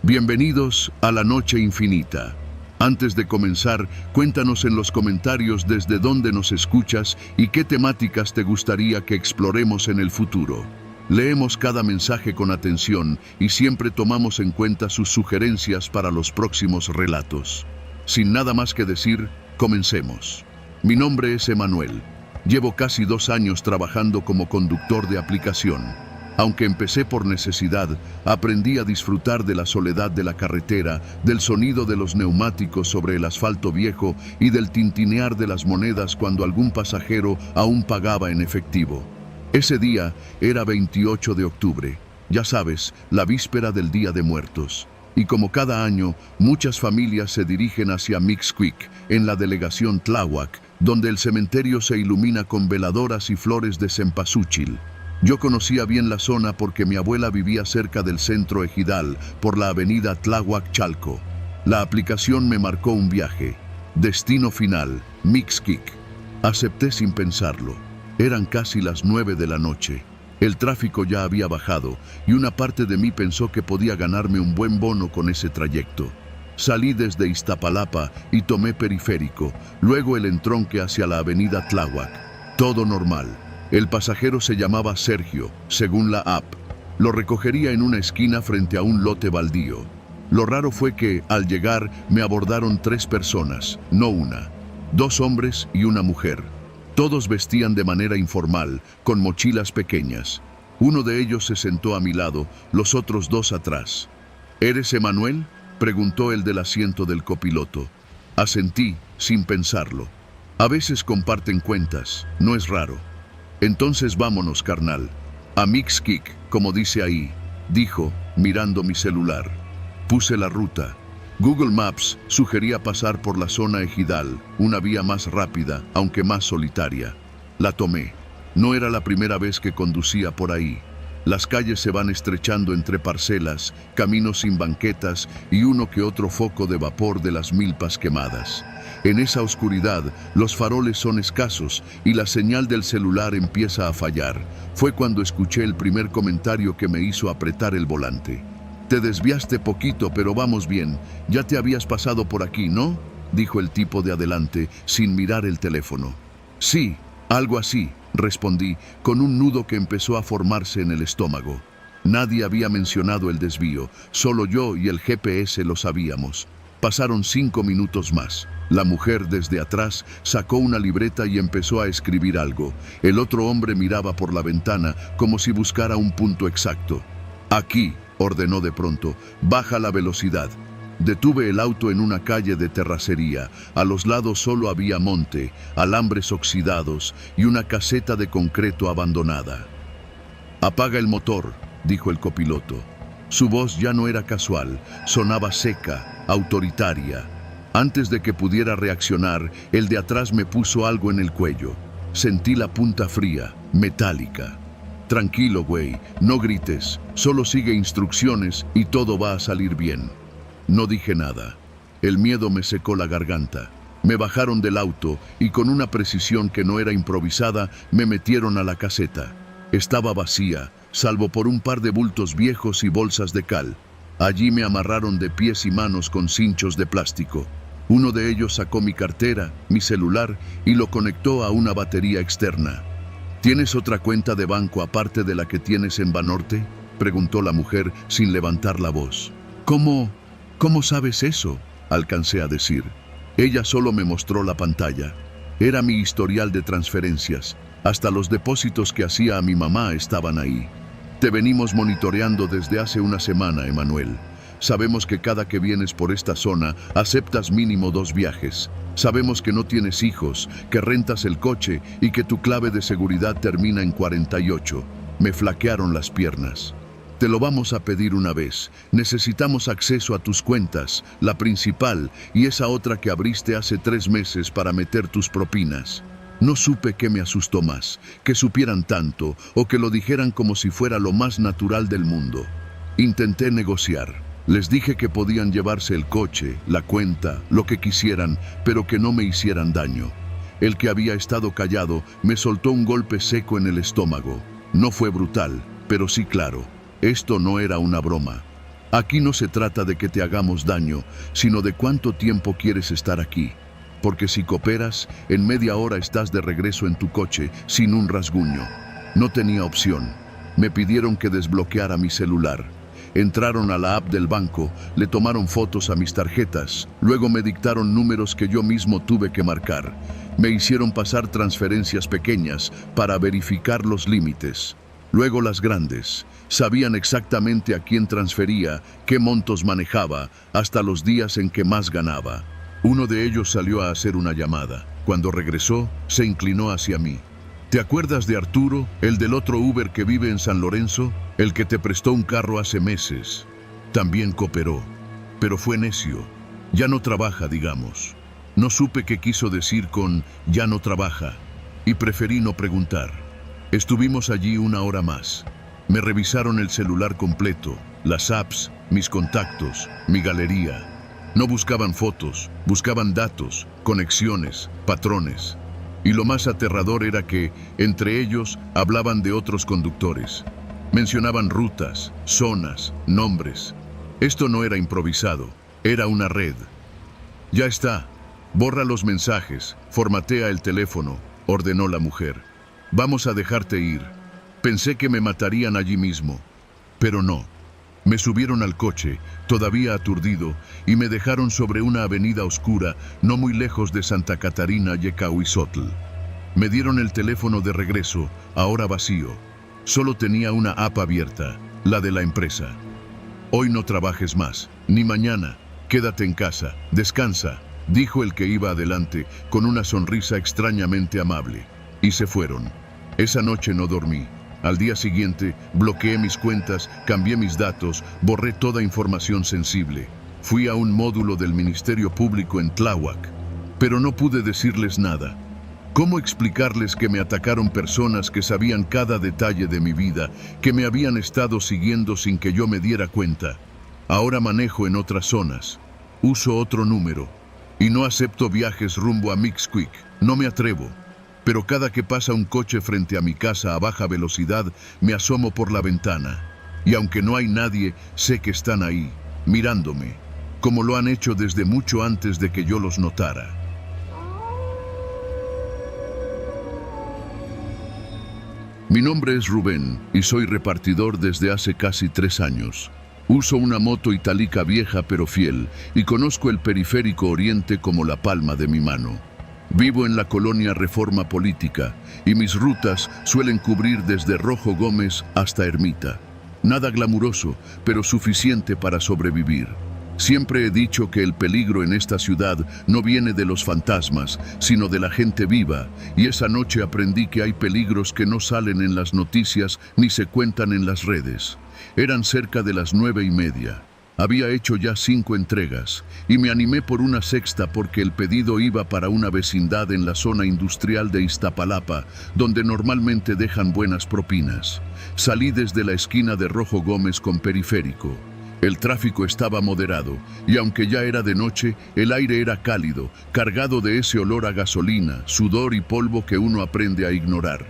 Bienvenidos a la Noche Infinita. Antes de comenzar, cuéntanos en los comentarios desde dónde nos escuchas y qué temáticas te gustaría que exploremos en el futuro. Leemos cada mensaje con atención y siempre tomamos en cuenta sus sugerencias para los próximos relatos. Sin nada más que decir, comencemos. Mi nombre es Emanuel. Llevo casi 2 años trabajando como conductor de aplicación. Aunque empecé por necesidad, aprendí a disfrutar de la soledad de la carretera, del sonido de los neumáticos sobre el asfalto viejo y del tintinear de las monedas cuando algún pasajero aún pagaba en efectivo. Ese día era 28 de octubre, ya sabes, la víspera del Día de Muertos. Y como cada año, muchas familias se dirigen hacia Mixquic, en la delegación Tláhuac, donde el cementerio se ilumina con veladoras y flores de cempasúchil. Yo conocía bien la zona porque mi abuela vivía cerca del centro ejidal, por la avenida Tláhuac-Chalco. La aplicación me marcó un viaje. Destino final, Mixquic. Acepté sin pensarlo. Eran casi las 9 de la noche. El tráfico ya había bajado y una parte de mí pensó que podía ganarme un buen bono con ese trayecto. Salí desde Iztapalapa y tomé periférico, luego el entronque hacia la avenida Tláhuac. Todo normal. El pasajero se llamaba Sergio, según la app. Lo recogería en una esquina frente a un lote baldío. Lo raro fue que, al llegar, me abordaron 3 personas, no una. 2 hombres y una mujer. Todos vestían de manera informal, con mochilas pequeñas. Uno de ellos se sentó a mi lado, los otros 2 atrás. ¿Eres Emanuel?, preguntó el del asiento del copiloto. Asentí, sin pensarlo. A veces comparten cuentas, no es raro. Entonces vámonos, carnal. A Mixquic, como dice ahí, dijo, mirando mi celular. Puse la ruta. Google Maps sugería pasar por la zona ejidal, una vía más rápida, aunque más solitaria. La tomé. No era la primera vez que conducía por ahí. Las calles se van estrechando entre parcelas, caminos sin banquetas y uno que otro foco de vapor de las milpas quemadas. En esa oscuridad, los faroles son escasos y la señal del celular empieza a fallar. Fue cuando escuché el primer comentario que me hizo apretar el volante. Te desviaste poquito, pero vamos bien. Ya te habías pasado por aquí, ¿no?, dijo el tipo de adelante, sin mirar el teléfono. Sí, algo así, respondí, con un nudo que empezó a formarse en el estómago. Nadie había mencionado el desvío, solo yo y el GPS lo sabíamos. Pasaron 5 minutos más. La mujer desde atrás sacó una libreta y empezó a escribir algo. El otro hombre miraba por la ventana como si buscara un punto exacto. Aquí, ordenó de pronto, baja la velocidad. Detuve el auto en una calle de terracería. A los lados solo había monte, alambres oxidados y una caseta de concreto abandonada. Apaga el motor, dijo el copiloto. Su voz ya no era casual, sonaba seca, autoritaria. Antes de que pudiera reaccionar, el de atrás me puso algo en el cuello. Sentí la punta fría, metálica. Tranquilo, güey, no grites, solo sigue instrucciones y todo va a salir bien. No dije nada. El miedo me secó la garganta. Me bajaron del auto y con una precisión que no era improvisada, me metieron a la caseta. Estaba vacía, salvo por un par de bultos viejos y bolsas de cal. Allí me amarraron de pies y manos con cinchos de plástico. Uno de ellos sacó mi cartera, mi celular y lo conectó a una batería externa. ¿Tienes otra cuenta de banco aparte de la que tienes en Banorte?, preguntó la mujer sin levantar la voz. ¿Cómo sabes eso?, alcancé a decir. Ella solo me mostró la pantalla. Era mi historial de transferencias. Hasta los depósitos que hacía a mi mamá estaban ahí. Te venimos monitoreando desde hace una semana, Emanuel. Sabemos que cada que vienes por esta zona aceptas mínimo 2 viajes. Sabemos que no tienes hijos, que rentas el coche y que tu clave de seguridad termina en 48. Me flaquearon las piernas. Te lo vamos a pedir una vez. Necesitamos acceso a tus cuentas, la principal y esa otra que abriste hace 3 meses para meter tus propinas. No supe qué me asustó más, que supieran tanto o que lo dijeran como si fuera lo más natural del mundo. Intenté negociar. Les dije que podían llevarse el coche, la cuenta, lo que quisieran, pero que no me hicieran daño. El que había estado callado me soltó un golpe seco en el estómago. No fue brutal, pero sí claro. Esto no era una broma. Aquí no se trata de que te hagamos daño, sino de cuánto tiempo quieres estar aquí. Porque si cooperas, en media hora estás de regreso en tu coche, sin un rasguño. No tenía opción. Me pidieron que desbloqueara mi celular. Entraron a la app del banco, le tomaron fotos a mis tarjetas, luego me dictaron números que yo mismo tuve que marcar. Me hicieron pasar transferencias pequeñas para verificar los límites. Luego las grandes. Sabían exactamente a quién transfería, qué montos manejaba, hasta los días en que más ganaba. Uno de ellos salió a hacer una llamada. Cuando regresó, se inclinó hacia mí. ¿Te acuerdas de Arturo, el del otro Uber que vive en San Lorenzo? El que te prestó un carro hace meses. También cooperó, pero fue necio. Ya no trabaja, digamos. No supe qué quiso decir con ya no trabaja, y preferí no preguntar. Estuvimos allí una hora más. Me revisaron el celular completo, las apps, mis contactos, mi galería. No buscaban fotos, buscaban datos, conexiones, patrones. Y lo más aterrador era que, entre ellos, hablaban de otros conductores. Mencionaban rutas, zonas, nombres. Esto no era improvisado, era una red. Ya está. Borra los mensajes, formatea el teléfono, ordenó la mujer. Vamos a dejarte ir. Pensé que me matarían allí mismo, pero no. Me subieron al coche, todavía aturdido, y me dejaron sobre una avenida oscura, no muy lejos de Santa Catarina y Ecahuizotl. Me dieron el teléfono de regreso, ahora vacío. Solo tenía una app abierta, la de la empresa. Hoy no trabajes más, ni mañana. Quédate en casa, descansa, dijo el que iba adelante, con una sonrisa extrañamente amable. Y se fueron. Esa noche no dormí. Al día siguiente, bloqueé mis cuentas, cambié mis datos, borré toda información sensible. Fui a un módulo del Ministerio Público en Tláhuac, pero no pude decirles nada. ¿Cómo explicarles que me atacaron personas que sabían cada detalle de mi vida, que me habían estado siguiendo sin que yo me diera cuenta? Ahora manejo en otras zonas, uso otro número, y no acepto viajes rumbo a Mixquic, no me atrevo. Pero cada que pasa un coche frente a mi casa a baja velocidad, me asomo por la ventana. Y aunque no hay nadie, sé que están ahí, mirándome, como lo han hecho desde mucho antes de que yo los notara. Mi nombre es Rubén y soy repartidor desde hace casi 3 años. Uso una moto itálica vieja pero fiel y conozco el periférico oriente como la palma de mi mano. Vivo en la colonia Reforma Política y mis rutas suelen cubrir desde Rojo Gómez hasta Ermita. Nada glamuroso, pero suficiente para sobrevivir. Siempre he dicho que el peligro en esta ciudad no viene de los fantasmas, sino de la gente viva, y esa noche aprendí que hay peligros que no salen en las noticias ni se cuentan en las redes. Eran cerca de las 9:30. Había hecho ya 5 entregas y me animé por una sexta porque el pedido iba para una vecindad en la zona industrial de Iztapalapa, donde normalmente dejan buenas propinas. Salí desde la esquina de Rojo Gómez con Periférico. El tráfico estaba moderado y aunque ya era de noche, el aire era cálido, cargado de ese olor a gasolina, sudor y polvo que uno aprende a ignorar.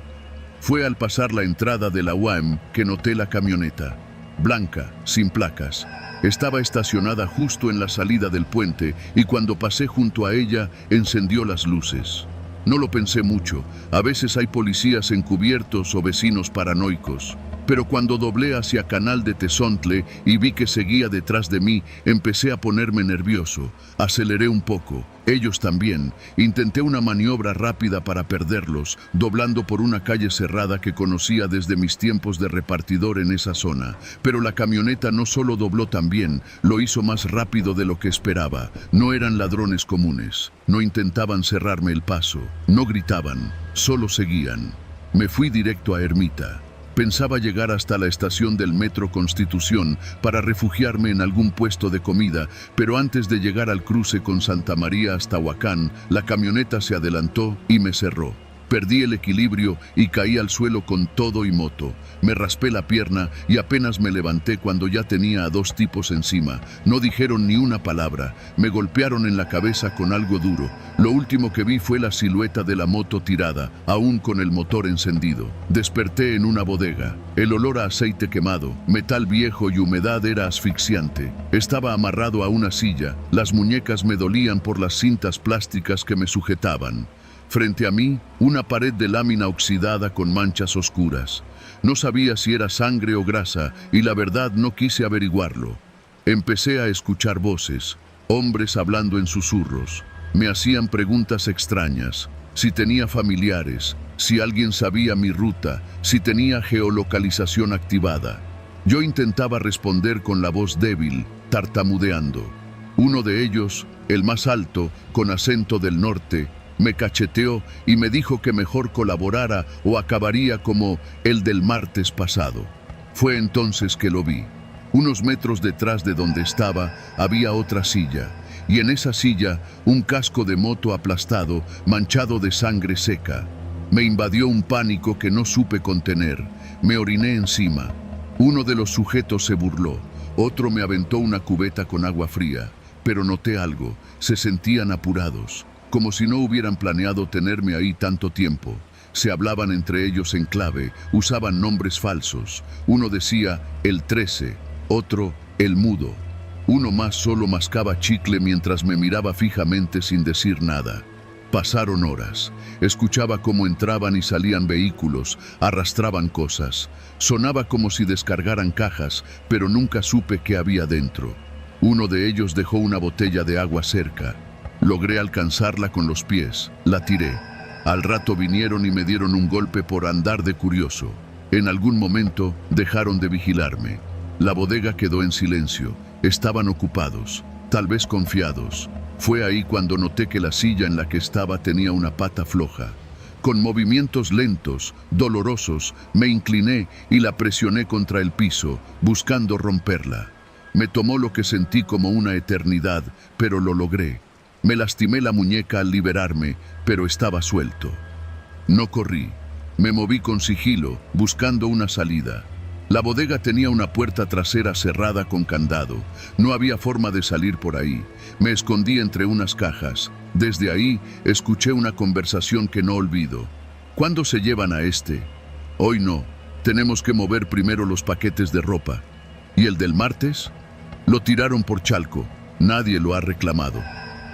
Fue al pasar la entrada de la UAM que noté la camioneta, blanca, sin placas. Estaba estacionada justo en la salida del puente y cuando pasé junto a ella, encendió las luces. No lo pensé mucho, a veces hay policías encubiertos o vecinos paranoicos. Pero cuando doblé hacia Canal de Tezontle y vi que seguía detrás de mí, empecé a ponerme nervioso. Aceleré un poco, ellos también. Intenté una maniobra rápida para perderlos, doblando por una calle cerrada que conocía desde mis tiempos de repartidor en esa zona. Pero la camioneta no solo dobló también, lo hizo más rápido de lo que esperaba. No eran ladrones comunes, no intentaban cerrarme el paso, no gritaban, solo seguían. Me fui directo a Ermita. Pensaba llegar hasta la estación del Metro Constitución para refugiarme en algún puesto de comida, pero antes de llegar al cruce con Santa María hasta Huacán, la camioneta se adelantó y me cerró. Perdí el equilibrio y caí al suelo con todo y moto. Me raspé la pierna y apenas me levanté cuando ya tenía a dos tipos encima. No dijeron ni una palabra. Me golpearon en la cabeza con algo duro. Lo último que vi fue la silueta de la moto tirada, aún con el motor encendido. Desperté en una bodega. El olor a aceite quemado, metal viejo y humedad era asfixiante. Estaba amarrado a una silla. Las muñecas me dolían por las cintas plásticas que me sujetaban. Frente a mí, una pared de lámina oxidada con manchas oscuras. No sabía si era sangre o grasa y la verdad no quise averiguarlo. Empecé a escuchar voces, hombres hablando en susurros. Me hacían preguntas extrañas, si tenía familiares, si alguien sabía mi ruta, si tenía geolocalización activada. Yo intentaba responder con la voz débil, tartamudeando. Uno de ellos, el más alto, con acento del norte, me cacheteó y me dijo que mejor colaborara o acabaría como el del martes pasado. Fue entonces que lo vi. Unos metros detrás de donde estaba había otra silla, y en esa silla un casco de moto aplastado, manchado de sangre seca. Me invadió un pánico que no supe contener. Me oriné encima. Uno de los sujetos se burló, otro me aventó una cubeta con agua fría, pero noté algo, se sentían apurados. Como si no hubieran planeado tenerme ahí tanto tiempo. Se hablaban entre ellos en clave, usaban nombres falsos. Uno decía el 13, otro el mudo. Uno más solo mascaba chicle mientras me miraba fijamente sin decir nada. Pasaron horas. Escuchaba cómo entraban y salían vehículos, arrastraban cosas. Sonaba como si descargaran cajas, pero nunca supe qué había dentro. Uno de ellos dejó una botella de agua cerca. Logré alcanzarla con los pies, la tiré. Al rato vinieron y me dieron un golpe por andar de curioso. En algún momento dejaron de vigilarme. La bodega quedó en silencio. Estaban ocupados, tal vez confiados. Fue ahí cuando noté que la silla en la que estaba tenía una pata floja. Con movimientos lentos, dolorosos, me incliné y la presioné contra el piso, buscando romperla. Me tomó lo que sentí como una eternidad, pero lo logré. Me lastimé la muñeca al liberarme, pero estaba suelto. No corrí. Me moví con sigilo, buscando una salida. La bodega tenía una puerta trasera cerrada con candado. No había forma de salir por ahí. Me escondí entre unas cajas. Desde ahí, escuché una conversación que no olvido. ¿Cuándo se llevan a este? Hoy no. Tenemos que mover primero los paquetes de ropa. ¿Y el del martes? Lo tiraron por Chalco. Nadie lo ha reclamado.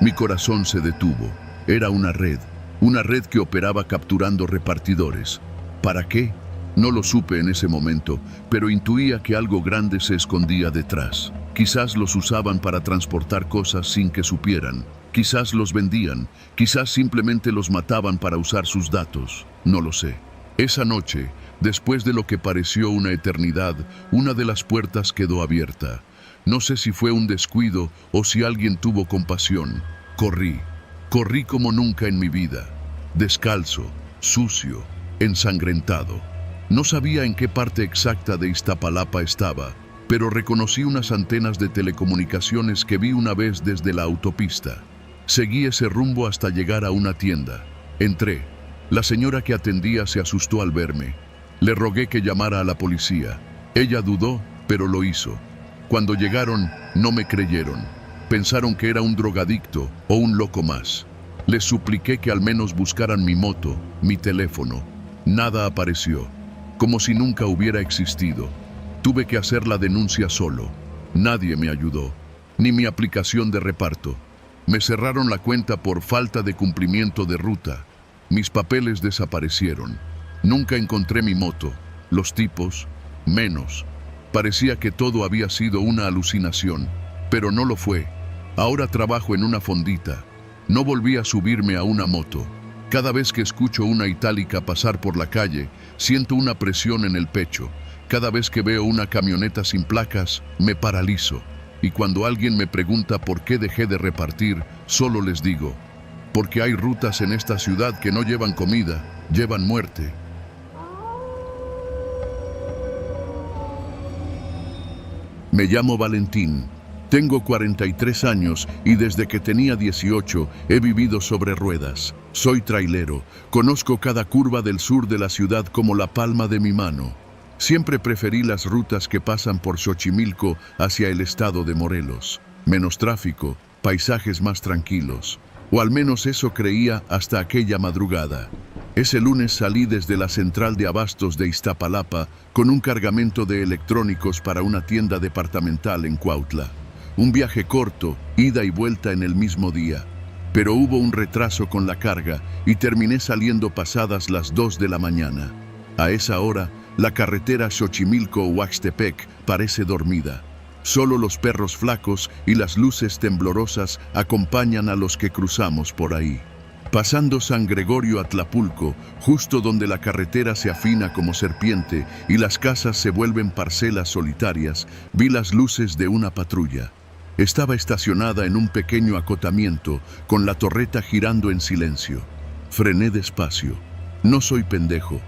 Mi corazón se detuvo. Era una red que operaba capturando repartidores. ¿Para qué? No lo supe en ese momento, pero intuía que algo grande se escondía detrás. Quizás los usaban para transportar cosas sin que supieran. Quizás los vendían. Quizás simplemente los mataban para usar sus datos. No lo sé. Esa noche, después de lo que pareció una eternidad, una de las puertas quedó abierta. No sé si fue un descuido o si alguien tuvo compasión. Corrí como nunca en mi vida. Descalzo, sucio, ensangrentado. No sabía en qué parte exacta de Iztapalapa estaba, pero reconocí unas antenas de telecomunicaciones que vi una vez desde la autopista. Seguí ese rumbo hasta llegar a una tienda. Entré. La señora que atendía se asustó al verme. Le rogué que llamara a la policía. Ella dudó, pero lo hizo. Cuando llegaron, no me creyeron. Pensaron que era un drogadicto o un loco más. Les supliqué que al menos buscaran mi moto, mi teléfono. Nada apareció, como si nunca hubiera existido. Tuve que hacer la denuncia solo. Nadie me ayudó, ni mi aplicación de reparto. Me cerraron la cuenta por falta de cumplimiento de ruta. Mis papeles desaparecieron. Nunca encontré mi moto. Los tipos, menos. Parecía que todo había sido una alucinación, pero no lo fue. Ahora trabajo en una fondita. No volví a subirme a una moto. Cada vez que escucho una itálica pasar por la calle, siento una presión en el pecho. Cada vez que veo una camioneta sin placas, me paralizo. Y cuando alguien me pregunta por qué dejé de repartir, solo les digo, porque hay rutas en esta ciudad que no llevan comida, llevan muerte. Me llamo Valentín. Tengo 43 años y desde que tenía 18 he vivido sobre ruedas. Soy trailero, conozco cada curva del sur de la ciudad como la palma de mi mano. Siempre preferí las rutas que pasan por Xochimilco hacia el estado de Morelos. Menos tráfico, paisajes más tranquilos. O al menos eso creía hasta aquella madrugada. Ese lunes salí desde la central de abastos de Iztapalapa con un cargamento de electrónicos para una tienda departamental en Cuautla. Un viaje corto, ida y vuelta en el mismo día. Pero hubo un retraso con la carga y terminé saliendo pasadas las 2 de la mañana. A esa hora, la carretera Xochimilco-Huaxtepec parece dormida. Solo los perros flacos y las luces temblorosas acompañan a los que cruzamos por ahí. Pasando San Gregorio a Tlapulco, justo donde la carretera se afina como serpiente y las casas se vuelven parcelas solitarias, vi las luces de una patrulla. Estaba estacionada en un pequeño acotamiento, con la torreta girando en silencio. Frené despacio. No soy pendejo.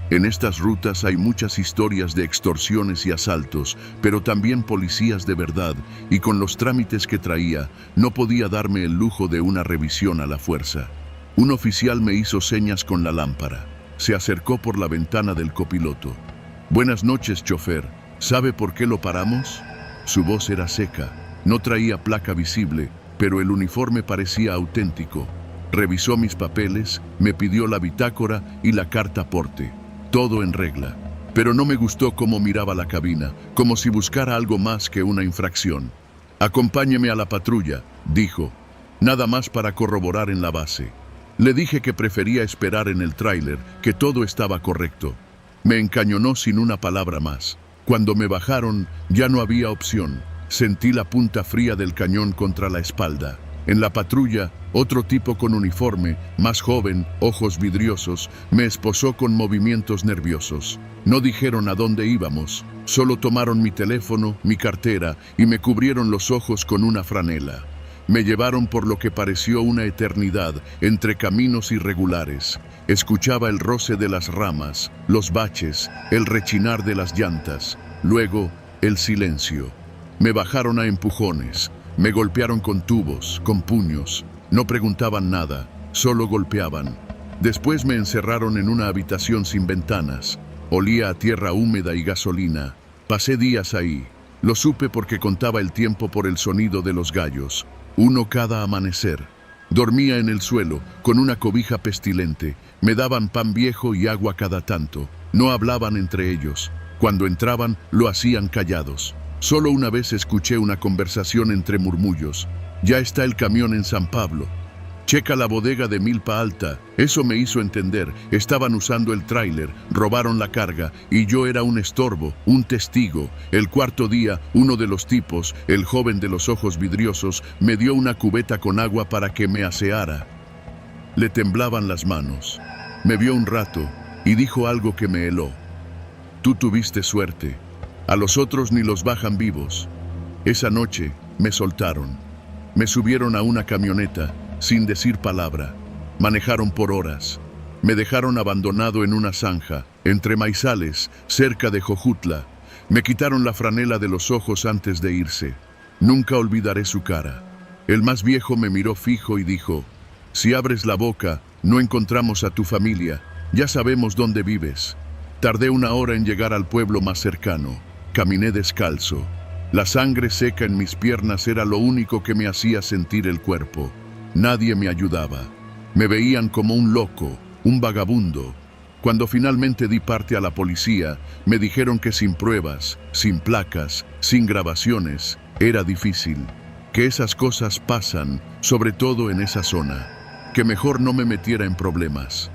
En estas rutas hay muchas historias de extorsiones y asaltos, pero también policías de verdad, y con los trámites que traía, no podía darme el lujo de una revisión a la fuerza. Un oficial me hizo señas con la lámpara. Se acercó por la ventana del copiloto. «Buenas noches, chofer. ¿Sabe por qué lo paramos?» Su voz era seca. No traía placa visible, pero el uniforme parecía auténtico. Revisó mis papeles, me pidió la bitácora y la carta aporte. Todo en regla. Pero no me gustó cómo miraba la cabina, como si buscara algo más que una infracción. «Acompáñeme a la patrulla», dijo. «Nada más para corroborar en la base». Le dije que prefería esperar en el tráiler, que todo estaba correcto. Me encañonó sin una palabra más. Cuando me bajaron, ya no había opción. Sentí la punta fría del cañón contra la espalda. En la patrulla, otro tipo con uniforme, más joven, ojos vidriosos, me esposó con movimientos nerviosos. No dijeron a dónde íbamos, solo tomaron mi teléfono, mi cartera y me cubrieron los ojos con una franela. Me llevaron por lo que pareció una eternidad, entre caminos irregulares. Escuchaba el roce de las ramas, los baches, el rechinar de las llantas. Luego, el silencio. Me bajaron a empujones. Me golpearon con tubos, con puños. No preguntaban nada, solo golpeaban. Después me encerraron en una habitación sin ventanas. Olía a tierra húmeda y gasolina. Pasé días ahí. Lo supe porque contaba el tiempo por el sonido de los gallos. Uno cada amanecer. Dormía en el suelo, con una cobija pestilente. Me daban pan viejo y agua cada tanto. No hablaban entre ellos. Cuando entraban, lo hacían callados. Solo una vez escuché una conversación entre murmullos. «Ya está el camión en San Pablo. Checa la bodega de Milpa Alta». Eso me hizo entender. Estaban usando el tráiler, robaron la carga y yo era un estorbo, un testigo. El cuarto día, uno de los tipos, el joven de los ojos vidriosos, me dio una cubeta con agua para que me aseara. Le temblaban las manos. Me vio un rato y dijo algo que me heló. «Tú tuviste suerte. A los otros ni los bajan vivos». Esa noche me soltaron. Me subieron a una camioneta, sin decir palabra. Manejaron por horas. Me dejaron abandonado en una zanja, entre maizales, cerca de Jojutla. Me quitaron la franela de los ojos antes de irse. Nunca olvidaré su cara. El más viejo me miró fijo y dijo: «Si abres la boca, no encontramos a tu familia. Ya sabemos dónde vives». Tardé 1 hora en llegar al pueblo más cercano. Caminé descalzo. La sangre seca en mis piernas era lo único que me hacía sentir el cuerpo. Nadie me ayudaba. Me veían como un loco, un vagabundo. Cuando finalmente di parte a la policía, me dijeron que sin pruebas, sin placas, sin grabaciones, era difícil. Que esas cosas pasan, sobre todo en esa zona. Que mejor no me metiera en problemas.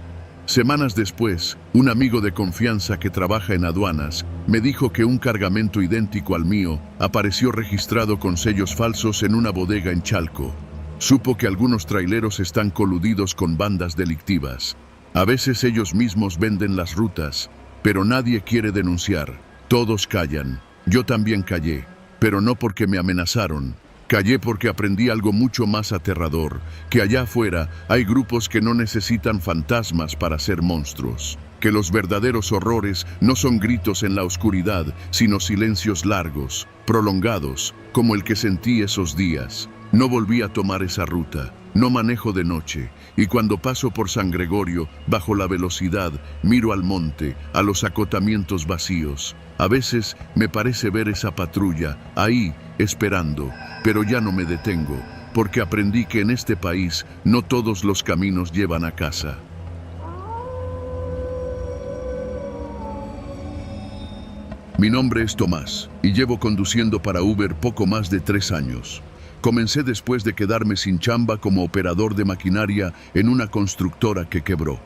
Semanas después, un amigo de confianza que trabaja en aduanas me dijo que un cargamento idéntico al mío apareció registrado con sellos falsos en una bodega en Chalco. Supo que algunos traileros están coludidos con bandas delictivas. A veces ellos mismos venden las rutas, pero nadie quiere denunciar. Todos callan. Yo también callé, pero no porque me amenazaron. Callé porque aprendí algo mucho más aterrador, que allá afuera hay grupos que no necesitan fantasmas para ser monstruos, que los verdaderos horrores no son gritos en la oscuridad, sino silencios largos, prolongados, como el que sentí esos días. No volví a tomar esa ruta, no manejo de noche, y cuando paso por San Gregorio, bajo la velocidad, miro al monte, a los acotamientos vacíos. A veces me parece ver esa patrulla, ahí, esperando, pero ya no me detengo, porque aprendí que en este país no todos los caminos llevan a casa. Mi nombre es Tomás, y llevo conduciendo para Uber poco más de 3 años. Comencé después de quedarme sin chamba como operador de maquinaria en una constructora que quebró.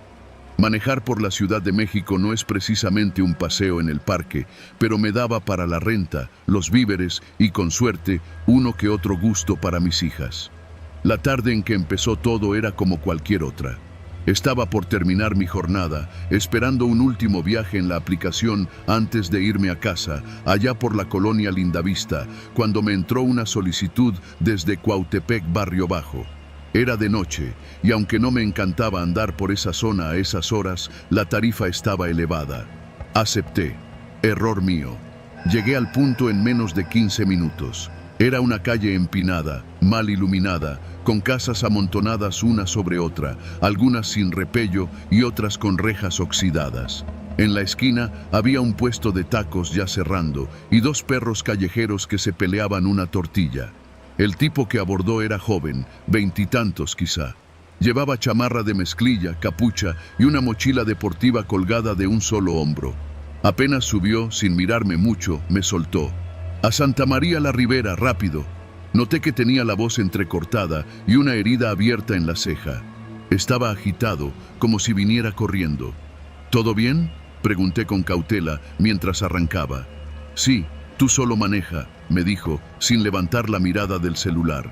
Manejar por la Ciudad de México no es precisamente un paseo en el parque, pero me daba para la renta, los víveres y, con suerte, uno que otro gusto para mis hijas. La tarde en que empezó todo era como cualquier otra. Estaba por terminar mi jornada, esperando un último viaje en la aplicación antes de irme a casa, allá por la colonia Lindavista, cuando me entró una solicitud desde Cuautepec, Barrio Bajo. Era de noche, y aunque no me encantaba andar por esa zona a esas horas, la tarifa estaba elevada. Acepté. Error mío. Llegué al punto en menos de 15 minutos. Era una calle empinada, mal iluminada, con casas amontonadas una sobre otra, algunas sin repello y otras con rejas oxidadas. En la esquina había un puesto de tacos ya cerrando y 2 perros callejeros que se peleaban una tortilla. El tipo que abordó era joven, 20 y tantos quizá. Llevaba chamarra de mezclilla, capucha y una mochila deportiva colgada de un solo hombro. Apenas subió, sin mirarme mucho, me soltó. «A Santa María la Ribera, rápido». Noté que tenía la voz entrecortada y una herida abierta en la ceja. Estaba agitado, como si viniera corriendo. «¿Todo bien?», pregunté con cautela mientras arrancaba. «Sí, tú solo maneja», me dijo, sin levantar la mirada del celular.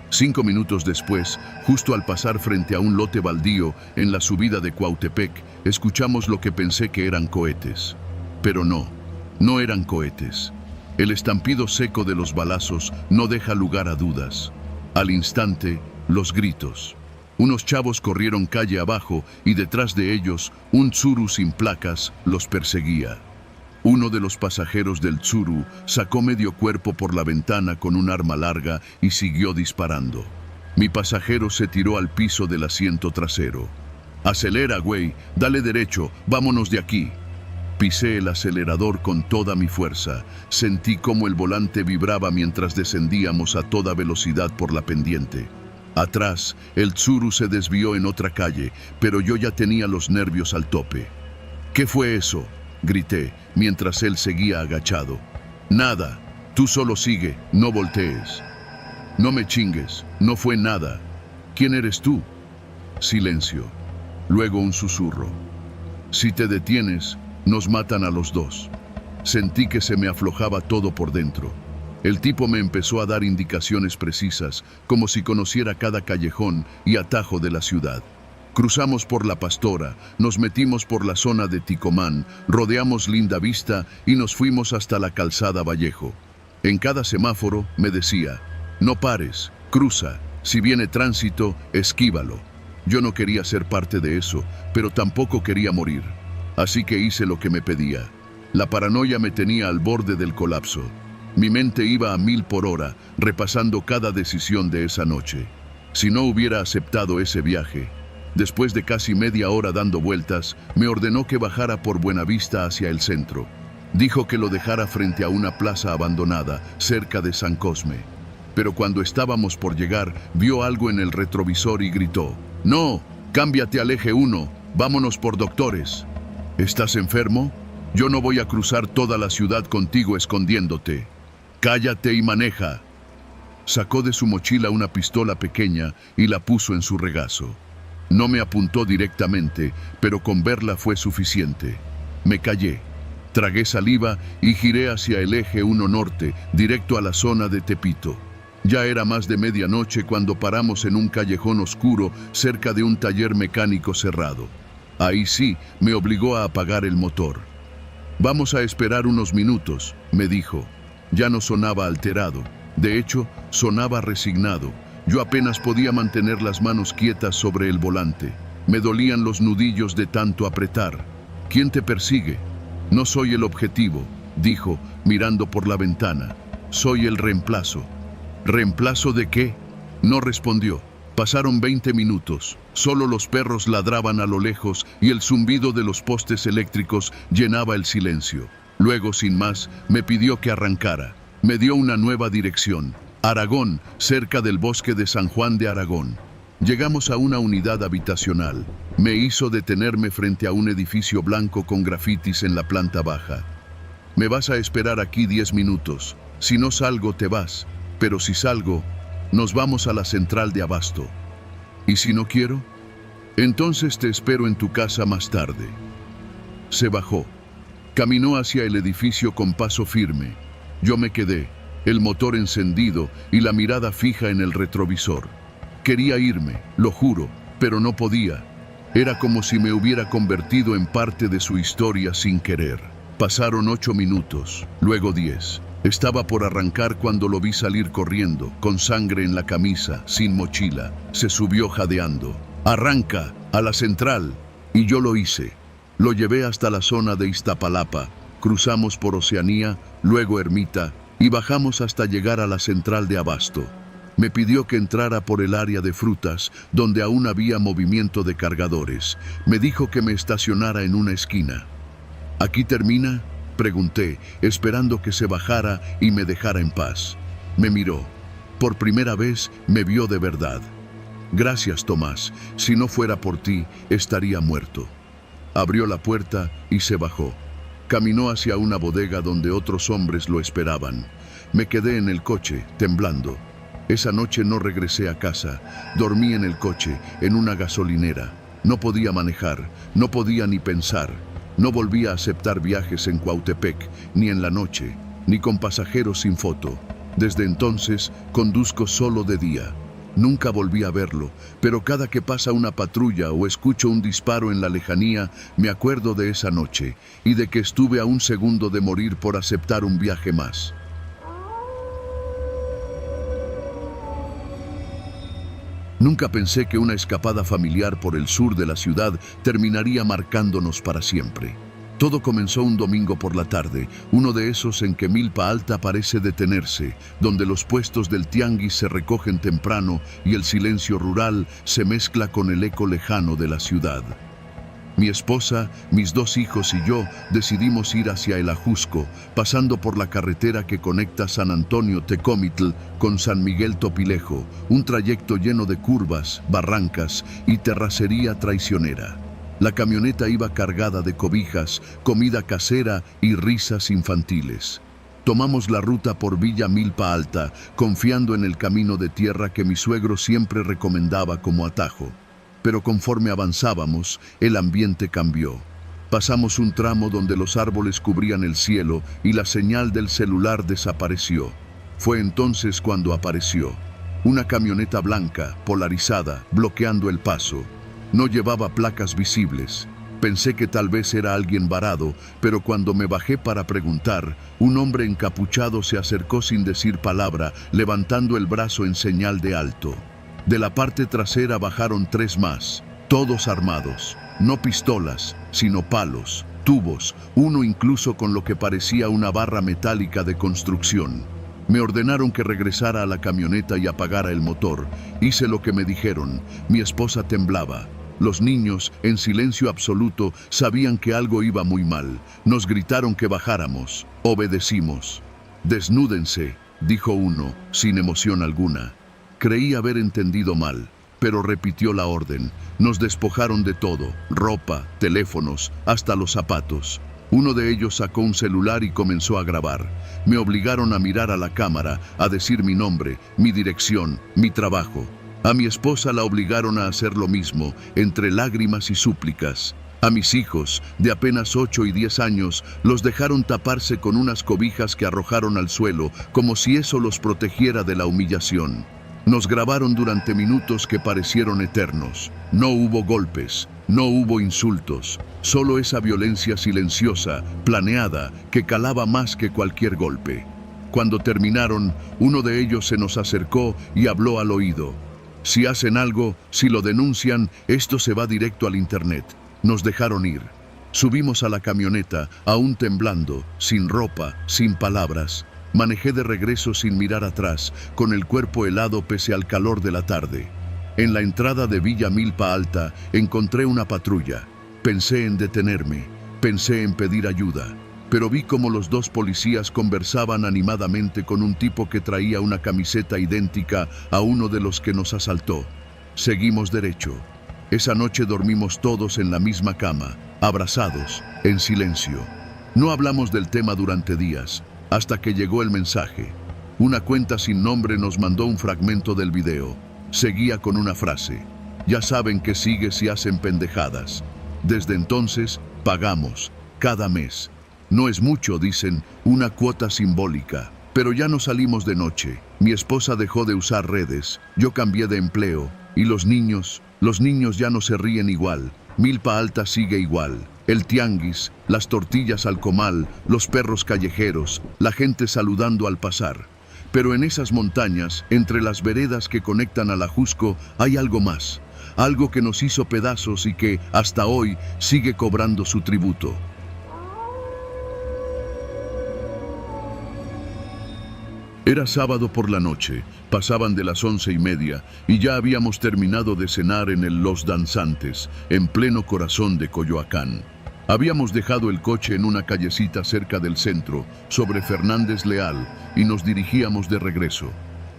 5 minutos después, justo al pasar frente a un lote baldío en la subida de Cuautepec, escuchamos lo que pensé que eran cohetes. Pero no eran cohetes. El estampido seco de los balazos no deja lugar a dudas. Al instante, los gritos. Unos chavos corrieron calle abajo y detrás de ellos, un Tsuru sin placas los perseguía. Uno de los pasajeros del Tsuru sacó medio cuerpo por la ventana con un arma larga y siguió disparando. Mi pasajero se tiró al piso del asiento trasero. «Acelera, güey, dale derecho, vámonos de aquí». Pisé el acelerador con toda mi fuerza. Sentí cómo el volante vibraba mientras descendíamos a toda velocidad por la pendiente. Atrás, el Tsuru se desvió en otra calle, pero yo ya tenía los nervios al tope. «¿Qué fue eso?», grité, mientras él seguía agachado. «Nada, tú solo sigue, no voltees». «No me chingues, no fue nada». «¿Quién eres tú?». Silencio. Luego un susurro. «Si te detienes, nos matan a los dos». Sentí que se me aflojaba todo por dentro. El tipo me empezó a dar indicaciones precisas, como si conociera cada callejón y atajo de la ciudad. Cruzamos por La Pastora, nos metimos por la zona de Ticomán, rodeamos Lindavista y nos fuimos hasta la calzada Vallejo. En cada semáforo me decía: «No pares, cruza, si viene tránsito, esquívalo». Yo no quería ser parte de eso, pero tampoco quería morir. Así que hice lo que me pedía. La paranoia me tenía al borde del colapso. Mi mente iba a 1000 por hora, repasando cada decisión de esa noche. Si no hubiera aceptado ese viaje, después de casi media hora dando vueltas, me ordenó que bajara por Buenavista hacia el centro. Dijo que lo dejara frente a una plaza abandonada, cerca de San Cosme. Pero cuando estábamos por llegar, vio algo en el retrovisor y gritó: «No, cámbiate al eje 1, vámonos por Doctores». «¿Estás enfermo? Yo no voy a cruzar toda la ciudad contigo escondiéndote. Cállate y maneja». Sacó de su mochila una pistola pequeña y la puso en su regazo. No me apuntó directamente, pero con verla fue suficiente. Me callé. Tragué saliva y giré hacia el eje 1 norte, directo a la zona de Tepito. Ya era más de medianoche cuando paramos en un callejón oscuro cerca de un taller mecánico cerrado. Ahí sí, me obligó a apagar el motor. «Vamos a esperar unos minutos», me dijo. Ya no sonaba alterado. De hecho, sonaba resignado. Yo apenas podía mantener las manos quietas sobre el volante. Me dolían los nudillos de tanto apretar. ¿Quién te persigue? No soy el objetivo, dijo, mirando por la ventana. Soy el reemplazo. ¿Reemplazo de qué? No respondió. Pasaron 20 minutos. Solo los perros ladraban a lo lejos y el zumbido de los postes eléctricos llenaba el silencio. Luego, sin más, me pidió que arrancara. Me dio una nueva dirección. Aragón, cerca del bosque de San Juan de Aragón. Llegamos a una unidad habitacional. Me hizo detenerme frente a un edificio blanco con grafitis en la planta baja. Me vas a esperar aquí 10 minutos. Si no salgo, te vas. Pero si salgo, nos vamos a la central de abasto. ¿Y si no quiero? Entonces te espero en tu casa más tarde. Se bajó. Caminó hacia el edificio con paso firme. Yo me quedé, el motor encendido y la mirada fija en el retrovisor. Quería irme, lo juro, pero no podía. Era como si me hubiera convertido en parte de su historia sin querer. Pasaron 8 minutos, luego 10. Estaba por arrancar cuando lo vi salir corriendo, con sangre en la camisa, sin mochila. Se subió jadeando. ¡Arranca! ¡A la central! Y yo lo hice. Lo llevé hasta la zona de Iztapalapa. Cruzamos por Oceanía, luego Ermita, y bajamos hasta llegar a la central de abasto. Me pidió que entrara por el área de frutas, donde aún había movimiento de cargadores. Me dijo que me estacionara en una esquina. ¿Aquí termina?, pregunté, esperando que se bajara y me dejara en paz. Me miró. Por primera vez me vio de verdad. Gracias, Tomás. Si no fuera por ti, estaría muerto. Abrió la puerta y se bajó. Caminó hacia una bodega donde otros hombres lo esperaban. Me quedé en el coche, temblando. Esa noche no regresé a casa. Dormí en el coche, en una gasolinera. No podía manejar, no podía ni pensar. No volví a aceptar viajes en Cuautepec, ni en la noche, ni con pasajeros sin foto. Desde entonces, conduzco solo de día. Nunca volví a verlo, pero cada que pasa una patrulla o escucho un disparo en la lejanía, me acuerdo de esa noche y de que estuve a un segundo de morir por aceptar un viaje más. Nunca pensé que una escapada familiar por el sur de la ciudad terminaría marcándonos para siempre. Todo comenzó un domingo por la tarde, uno de esos en que Milpa Alta parece detenerse, donde los puestos del tianguis se recogen temprano y el silencio rural se mezcla con el eco lejano de la ciudad. Mi esposa, mis 2 hijos y yo decidimos ir hacia el Ajusco, pasando por la carretera que conecta San Antonio Tecomitl con San Miguel Topilejo, un trayecto lleno de curvas, barrancas y terracería traicionera. La camioneta iba cargada de cobijas, comida casera y risas infantiles. Tomamos la ruta por Villa Milpa Alta, confiando en el camino de tierra que mi suegro siempre recomendaba como atajo. Pero conforme avanzábamos, el ambiente cambió. Pasamos un tramo donde los árboles cubrían el cielo y la señal del celular desapareció. Fue entonces cuando apareció. Una camioneta blanca, polarizada, bloqueando el paso. No llevaba placas visibles. Pensé que tal vez era alguien varado, pero cuando me bajé para preguntar, un hombre encapuchado se acercó sin decir palabra, levantando el brazo en señal de alto. De la parte trasera bajaron 3 más, todos armados, no pistolas, sino palos, tubos, uno incluso con lo que parecía una barra metálica de construcción. Me ordenaron que regresara a la camioneta y apagara el motor. Hice lo que me dijeron. Mi esposa temblaba. Los niños, en silencio absoluto, sabían que algo iba muy mal. Nos gritaron que bajáramos. Obedecimos. «Desnúdense», dijo uno, sin emoción alguna. Creí haber entendido mal, pero repitió la orden. Nos despojaron de todo, ropa, teléfonos, hasta los zapatos. Uno de ellos sacó un celular y comenzó a grabar. Me obligaron a mirar a la cámara, a decir mi nombre, mi dirección, mi trabajo. A mi esposa la obligaron a hacer lo mismo, entre lágrimas y súplicas. A mis hijos, de apenas 8 y 10 años, los dejaron taparse con unas cobijas que arrojaron al suelo, como si eso los protegiera de la humillación. Nos grabaron durante minutos que parecieron eternos. No hubo golpes, no hubo insultos, solo esa violencia silenciosa, planeada, que calaba más que cualquier golpe. Cuando terminaron, uno de ellos se nos acercó y habló al oído. Si hacen algo, si lo denuncian, esto se va directo al internet. Nos dejaron ir. Subimos a la camioneta, aún temblando, sin ropa, sin palabras. Manejé de regreso sin mirar atrás, con el cuerpo helado pese al calor de la tarde. En la entrada de Villa Milpa Alta encontré una patrulla. Pensé en detenerme, pensé en pedir ayuda, pero vi como los dos policías conversaban animadamente con un tipo que traía una camiseta idéntica a uno de los que nos asaltó. Seguimos derecho. Esa noche dormimos todos en la misma cama, abrazados, en silencio. No hablamos del tema durante días, hasta que llegó el mensaje. Una cuenta sin nombre nos mandó un fragmento del video. Seguía con una frase: ya saben que sigue si hacen pendejadas. Desde entonces, pagamos, cada mes. No es mucho, dicen, una cuota simbólica. Pero ya no salimos de noche. Mi esposa dejó de usar redes, yo cambié de empleo. Y los niños ya no se ríen igual. Milpa Alta sigue igual. El tianguis, las tortillas al comal, los perros callejeros, la gente saludando al pasar. Pero en esas montañas, entre las veredas que conectan al Ajusco, hay algo más. Algo que nos hizo pedazos y que, hasta hoy, sigue cobrando su tributo. Era sábado por la noche, pasaban de las 11:30 y ya habíamos terminado de cenar en el Los Danzantes, en pleno corazón de Coyoacán. Habíamos dejado el coche en una callecita cerca del centro, sobre Fernández Leal, y nos dirigíamos de regreso.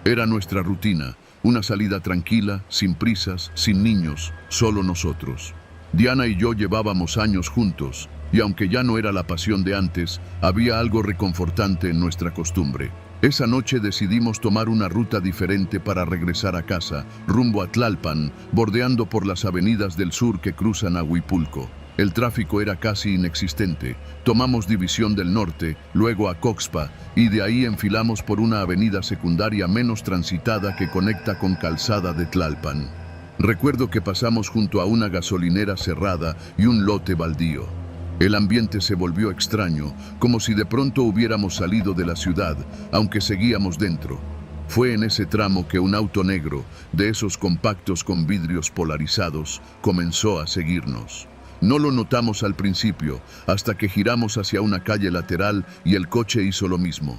Era nuestra rutina, una salida tranquila, sin prisas, sin niños, solo nosotros. Diana y yo llevábamos años juntos, y aunque ya no era la pasión de antes, había algo reconfortante en nuestra costumbre. Esa noche decidimos tomar una ruta diferente para regresar a casa, rumbo a Tlalpan, bordeando por las avenidas del sur que cruzan a Huipulco. El tráfico era casi inexistente. Tomamos División del Norte, luego a Coxpa, y de ahí enfilamos por una avenida secundaria menos transitada que conecta con Calzada de Tlalpan. Recuerdo que pasamos junto a una gasolinera cerrada y un lote baldío. El ambiente se volvió extraño, como si de pronto hubiéramos salido de la ciudad, aunque seguíamos dentro. Fue en ese tramo que un auto negro, de esos compactos con vidrios polarizados, comenzó a seguirnos. No lo notamos al principio, hasta que giramos hacia una calle lateral y el coche hizo lo mismo.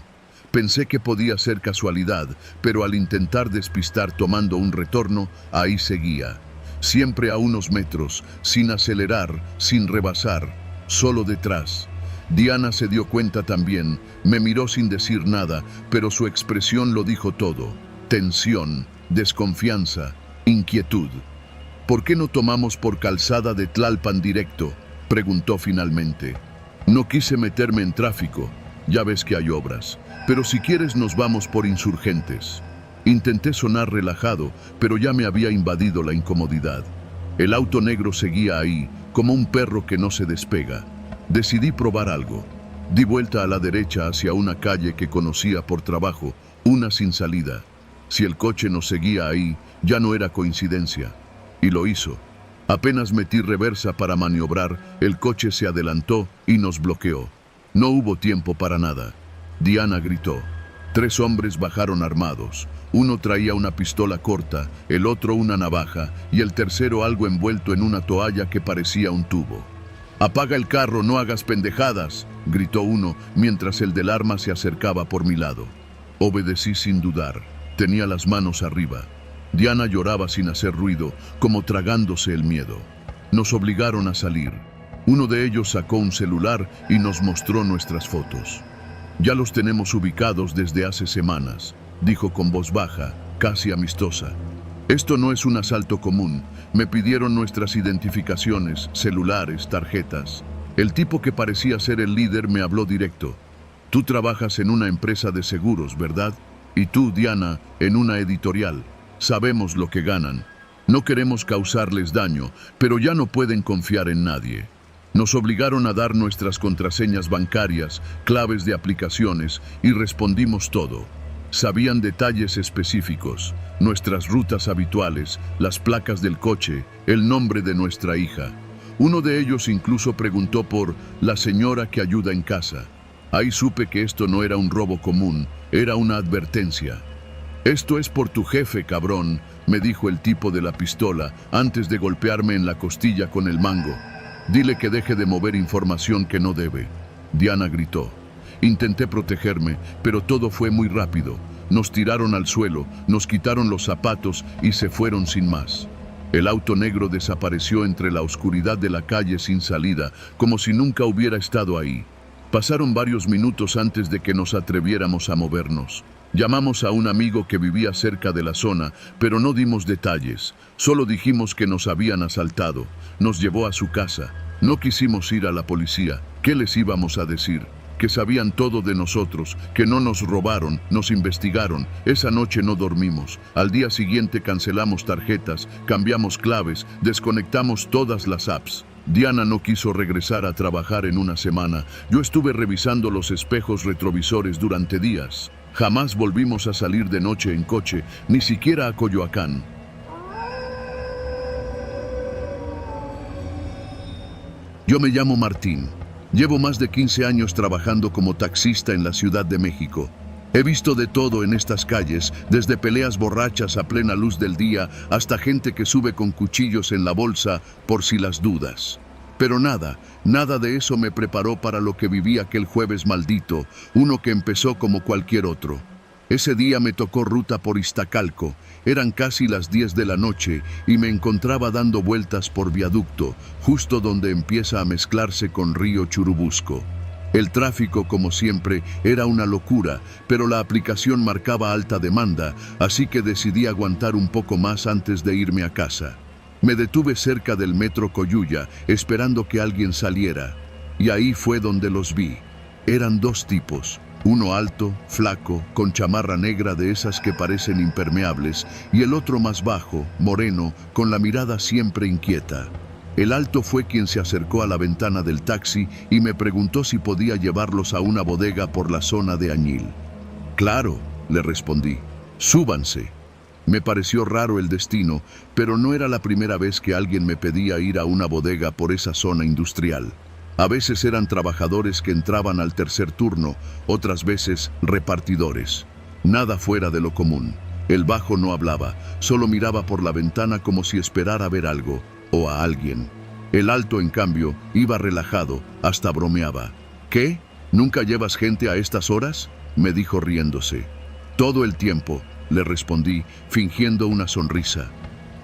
Pensé que podía ser casualidad, pero al intentar despistar tomando un retorno, ahí seguía. Siempre a unos metros, sin acelerar, sin rebasar, solo detrás. Diana se dio cuenta también, me miró sin decir nada, pero su expresión lo dijo todo. Tensión, desconfianza, inquietud. ¿Por qué no tomamos por Calzada de Tlalpan directo?, preguntó finalmente. No quise meterme en tráfico, ya ves que hay obras, pero si quieres nos vamos por Insurgentes. Intenté sonar relajado, pero ya me había invadido la incomodidad. El auto negro seguía ahí, como un perro que no se despega. Decidí probar algo. Di vuelta a la derecha hacia una calle que conocía por trabajo, una sin salida. Si el coche nos seguía ahí, ya no era coincidencia. Y lo hizo. Apenas metí reversa para maniobrar, el coche se adelantó y nos bloqueó. No hubo tiempo para nada. Diana gritó. 3 hombres bajaron armados. Uno traía una pistola corta, el otro una navaja y el tercero algo envuelto en una toalla que parecía un tubo. «Apaga el carro, no hagas pendejadas», gritó uno mientras el del arma se acercaba por mi lado. Obedecí sin dudar. Tenía las manos arriba. Diana lloraba sin hacer ruido, como tragándose el miedo. Nos obligaron a salir. Uno de ellos sacó un celular y nos mostró nuestras fotos. «Ya los tenemos ubicados desde hace semanas», dijo con voz baja, casi amistosa. «Esto no es un asalto común. Me pidieron nuestras identificaciones, celulares, tarjetas. El tipo que parecía ser el líder me habló directo. Tú trabajas en una empresa de seguros, ¿verdad? Y tú, Diana, en una editorial. Sabemos lo que ganan. No queremos causarles daño, pero ya no pueden confiar en nadie». Nos obligaron a dar nuestras contraseñas bancarias, claves de aplicaciones, y respondimos todo. Sabían detalles específicos, nuestras rutas habituales, las placas del coche, el nombre de nuestra hija. Uno de ellos incluso preguntó por la señora que ayuda en casa. Ahí supe que esto no era un robo común, Era una advertencia. «Esto es por tu jefe, cabrón», me dijo el tipo de la pistola antes de golpearme en la costilla con el mango. «Dile que deje de mover información que no debe». Diana gritó. Intenté protegerme, pero todo fue muy rápido. Nos tiraron al suelo, nos quitaron los zapatos y se fueron sin más. El auto negro desapareció entre la oscuridad de la calle sin salida, como si nunca hubiera estado ahí. Pasaron varios minutos antes de que nos atreviéramos a movernos. Llamamos a un amigo que vivía cerca de la zona, pero no dimos detalles. Solo dijimos que nos habían asaltado. Nos llevó a su casa. No quisimos ir a la policía. ¿Qué les íbamos a decir? Que sabían todo de nosotros, que no nos robaron, nos investigaron. Esa noche no dormimos. Al día siguiente cancelamos tarjetas, cambiamos claves, desconectamos todas las apps. Diana no quiso regresar a trabajar en una semana. Yo estuve revisando los espejos retrovisores durante días. Jamás volvimos a salir de noche en coche, ni siquiera a Coyoacán. Yo me llamo Martín. Llevo más de 15 años trabajando como taxista en la Ciudad de México. He visto de todo en estas calles, desde peleas borrachas a plena luz del día hasta gente que sube con cuchillos en la bolsa por si las dudas. Pero nada de eso me preparó para lo que viví aquel jueves maldito, uno que empezó como cualquier otro. Ese día me tocó ruta por Iztacalco. Eran casi las 10 de la noche y me encontraba dando vueltas por Viaducto, justo donde empieza a mezclarse con Río Churubusco. El tráfico, como siempre, era una locura, pero la aplicación marcaba alta demanda, así que decidí aguantar un poco más antes de irme a casa. Me detuve cerca del metro Coyuya, esperando que alguien saliera, y ahí fue donde los vi. Eran dos tipos. Uno alto, flaco, con chamarra negra de esas que parecen impermeables, y el otro más bajo, moreno, con la mirada siempre inquieta. El alto fue quien se acercó a la ventana del taxi y me preguntó si podía llevarlos a una bodega por la zona de Añil. «Claro», le respondí. «Súbanse». Me pareció raro el destino, pero no era la primera vez que alguien me pedía ir a una bodega por esa zona industrial. A veces eran trabajadores que entraban al tercer turno, otras veces repartidores. Nada fuera de lo común. El bajo no hablaba, solo miraba por la ventana como si esperara ver algo, o a alguien. El alto, en cambio, iba relajado, hasta bromeaba. «¿Qué? ¿Nunca llevas gente a estas horas?», me dijo riéndose. «Todo el tiempo», le respondí, fingiendo una sonrisa.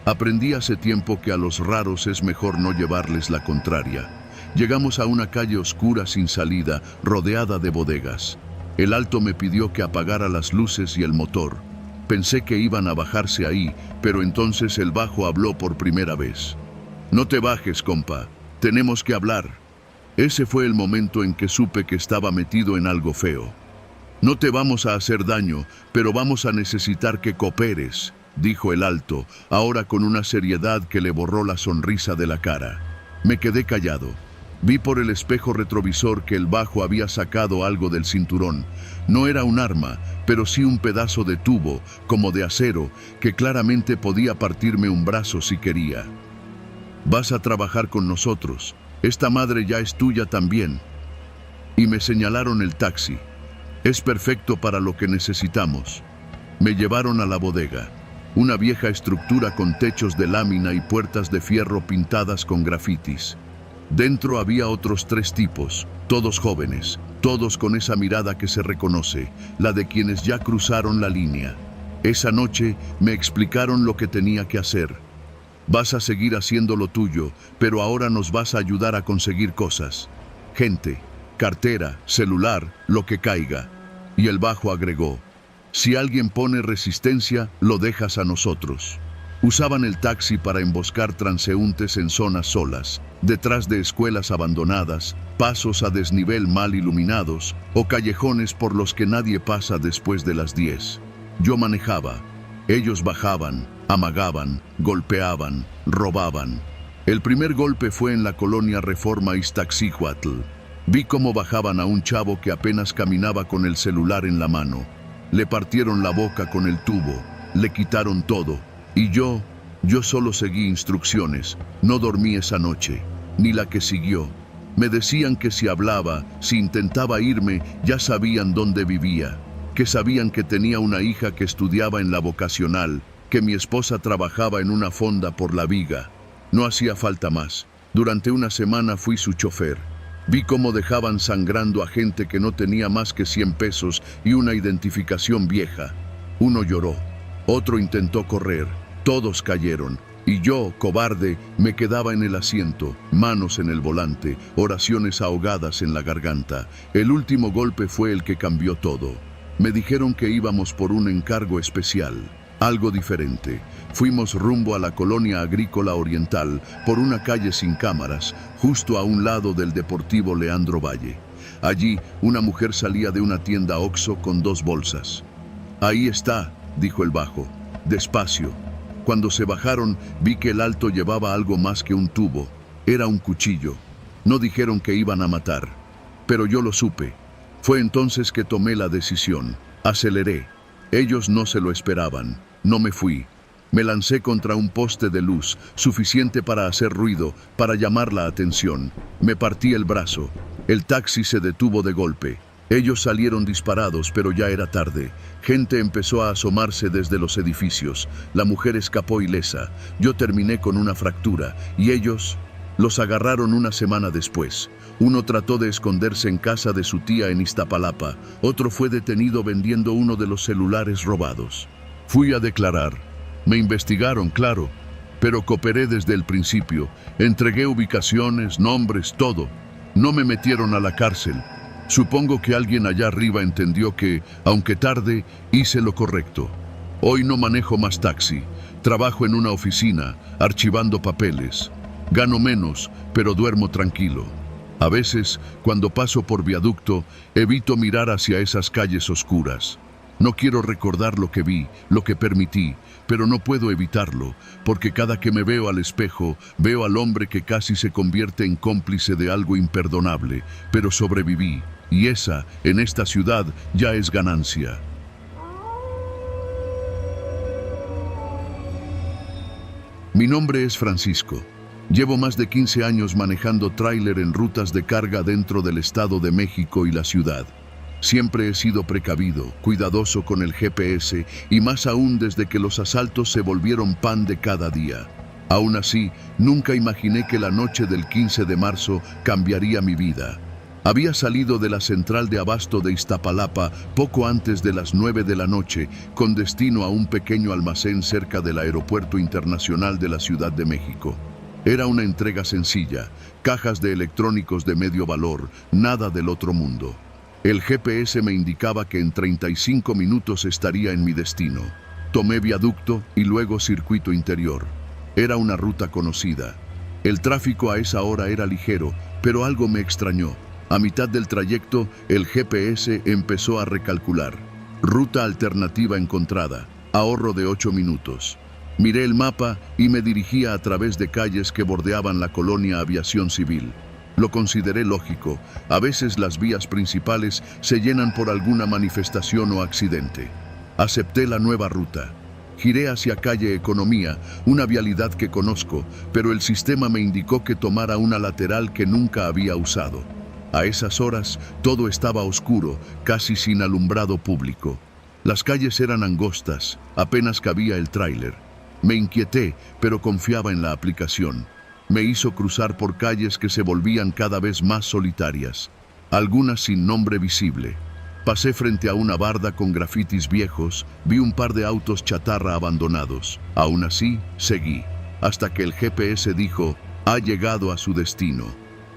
Aprendí hace tiempo que a los raros es mejor no llevarles la contraria. Llegamos a una calle oscura sin salida, rodeada de bodegas. El alto me pidió que apagara las luces y el motor. Pensé que iban a bajarse ahí, pero entonces el bajo habló por primera vez. «No te bajes, compa. Tenemos que hablar». Ese fue el momento en que supe que estaba metido en algo feo. «No te vamos a hacer daño, pero vamos a necesitar que cooperes», dijo el alto, ahora con una seriedad que le borró la sonrisa de la cara. Me quedé callado. Vi por el espejo retrovisor que el bajo había sacado algo del cinturón. No era un arma, pero sí un pedazo de tubo, como de acero, que claramente podía partirme un brazo si quería. «Vas a trabajar con nosotros. Esta madre ya es tuya también». Y me señalaron el taxi. «Es perfecto para lo que necesitamos». Me llevaron a la bodega. Una vieja estructura con techos de lámina y puertas de fierro pintadas con grafitis. Dentro había otros 3 tipos, todos jóvenes, todos con esa mirada que se reconoce, la de quienes ya cruzaron la línea. Esa noche me explicaron lo que tenía que hacer. «Vas a seguir haciendo lo tuyo, pero ahora nos vas a ayudar a conseguir cosas. Gente, cartera, celular, lo que caiga». Y el bajo agregó: «Si alguien pone resistencia, lo dejas a nosotros». Usaban el taxi para emboscar transeúntes en zonas solas, detrás de escuelas abandonadas, pasos a desnivel mal iluminados o callejones por los que nadie pasa después de las 10. Yo manejaba. Ellos bajaban, amagaban, golpeaban, robaban. El primer golpe fue en la colonia Reforma Iztaccíhuatl. Vi cómo bajaban a un chavo que apenas caminaba con el celular en la mano. Le partieron la boca con el tubo, le quitaron todo. Y yo solo seguí instrucciones. No dormí esa noche, ni la que siguió. Me decían que si hablaba, si intentaba irme, ya sabían dónde vivía. que sabían que tenía una hija que estudiaba en la vocacional, que mi esposa trabajaba en una fonda por La Viga. No hacía falta más. Durante una semana fui su chofer. Vi cómo dejaban sangrando a gente que no tenía más que 100 pesos y una identificación vieja. Uno lloró, otro intentó correr, todos cayeron. Y yo, cobarde, me quedaba en el asiento, manos en el volante, oraciones ahogadas en la garganta. El último golpe fue el que cambió todo. Me dijeron que íbamos por un encargo especial, algo diferente. Fuimos rumbo a la colonia agrícola oriental, por una calle sin cámaras, justo a un lado del Deportivo Leandro Valle. Allí, una mujer salía de una tienda Oxxo con 2 bolsas. «Ahí está», dijo el bajo, despacio. Cuando se bajaron, vi que el alto llevaba algo más que un tubo. Era un cuchillo. No dijeron que iban a matar, pero yo lo supe. Fue entonces que tomé la decisión. Aceleré. Ellos no se lo esperaban. No me fui. Me lancé contra un poste de luz, suficiente para hacer ruido, para llamar la atención. Me partí el brazo. El taxi se detuvo de golpe. Ellos salieron disparados, pero ya era tarde. Gente empezó a asomarse desde los edificios. La mujer escapó ilesa. Yo terminé con una fractura. Y ellos los agarraron una semana después. Uno trató de esconderse en casa de su tía en Iztapalapa. Otro fue detenido vendiendo uno de los celulares robados. Fui a declarar. Me investigaron, claro, pero cooperé desde el principio. Entregué ubicaciones, nombres, todo. No me metieron a la cárcel. Supongo que alguien allá arriba entendió que, aunque tarde, hice lo correcto. Hoy no manejo más taxi. Trabajo en una oficina, archivando papeles. Gano menos, pero duermo tranquilo. A veces, cuando paso por viaducto, evito mirar hacia esas calles oscuras. No quiero recordar lo que vi, lo que permití, pero no puedo evitarlo, porque cada que me veo al espejo, veo al hombre que casi se convierte en cómplice de algo imperdonable, pero sobreviví, y esa, en esta ciudad, ya es ganancia. Mi nombre es Francisco. Llevo más de 15 años manejando tráiler en rutas de carga dentro del Estado de México y la ciudad. Siempre he sido precavido, cuidadoso con el GPS y más aún desde que los asaltos se volvieron pan de cada día. Aún así, nunca imaginé que la noche del 15 de marzo cambiaría mi vida. Había salido de la central de abasto de Iztapalapa poco antes de las 9 de la noche, con destino a un pequeño almacén cerca del Aeropuerto Internacional de la Ciudad de México. Era una entrega sencilla, cajas de electrónicos de medio valor, nada del otro mundo. El GPS me indicaba que en 35 minutos estaría en mi destino. Tomé viaducto y luego circuito interior. Era una ruta conocida. El tráfico a esa hora era ligero, pero algo me extrañó. A mitad del trayecto, el GPS empezó a recalcular. Ruta alternativa encontrada. Ahorro de 8 minutos. Miré el mapa y me dirigía a través de calles que bordeaban la colonia Aviación Civil. Lo consideré lógico. A veces las vías principales se llenan por alguna manifestación o accidente. Acepté la nueva ruta. Giré hacia calle Economía, una vialidad que conozco, pero el sistema me indicó que tomara una lateral que nunca había usado. A esas horas todo estaba oscuro, casi sin alumbrado público. Las calles eran angostas, apenas cabía el tráiler. Me inquieté, pero confiaba en la aplicación. Me hizo cruzar por calles que se volvían cada vez más solitarias, algunas sin nombre visible. Pasé frente a una barda con grafitis viejos, vi un par de autos chatarra abandonados. Aún así, seguí, hasta que el GPS dijo, ha llegado a su destino.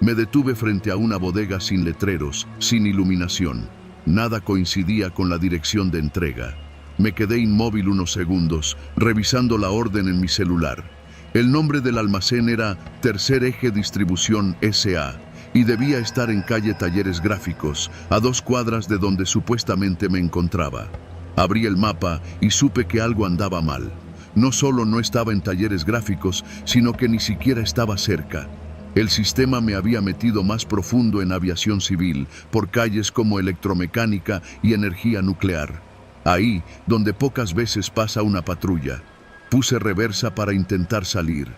Me detuve frente a una bodega sin letreros, sin iluminación. Nada coincidía con la dirección de entrega. Me quedé inmóvil unos segundos, revisando la orden en mi celular. El nombre del almacén era Tercer Eje Distribución S.A. y debía estar en calle Talleres Gráficos, a 2 cuadras de donde supuestamente me encontraba. Abrí el mapa y supe que algo andaba mal. No solo no estaba en Talleres Gráficos, sino que ni siquiera estaba cerca. El sistema me había metido más profundo en aviación civil, por calles como electromecánica y energía nuclear. Ahí, donde pocas veces pasa una patrulla. Puse reversa para intentar salir.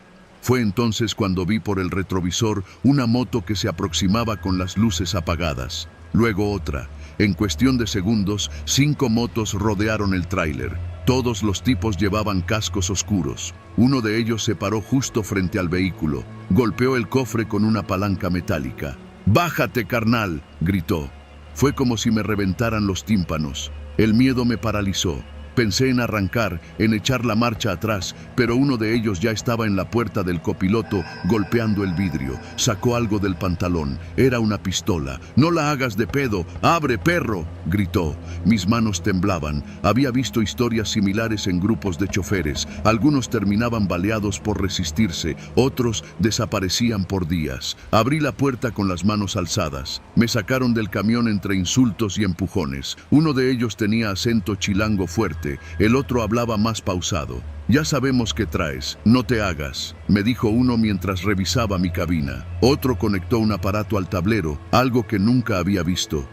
Fue entonces cuando vi por el retrovisor una moto que se aproximaba con las luces apagadas. Luego otra. En cuestión de segundos, 5 motos rodearon el tráiler. Todos los tipos llevaban cascos oscuros. Uno de ellos se paró justo frente al vehículo. Golpeó el cofre con una palanca metálica. «¡Bájate, carnal!», gritó. Fue como si me reventaran los tímpanos. El miedo me paralizó. Pensé en arrancar, en echar la marcha atrás, pero uno de ellos ya estaba en la puerta del copiloto golpeando el vidrio. Sacó algo del pantalón. Era una pistola. «¡No la hagas de pedo! ¡Abre, perro!», gritó. Mis manos temblaban. Había visto historias similares en grupos de choferes. Algunos terminaban baleados por resistirse, otros desaparecían por días. Abrí la puerta con las manos alzadas. Me sacaron del camión entre insultos y empujones. Uno de ellos tenía acento chilango fuerte. El otro hablaba más pausado. «Ya sabemos qué traes, no te hagas», me dijo uno mientras revisaba mi cabina. Otro conectó un aparato al tablero, algo que nunca había visto.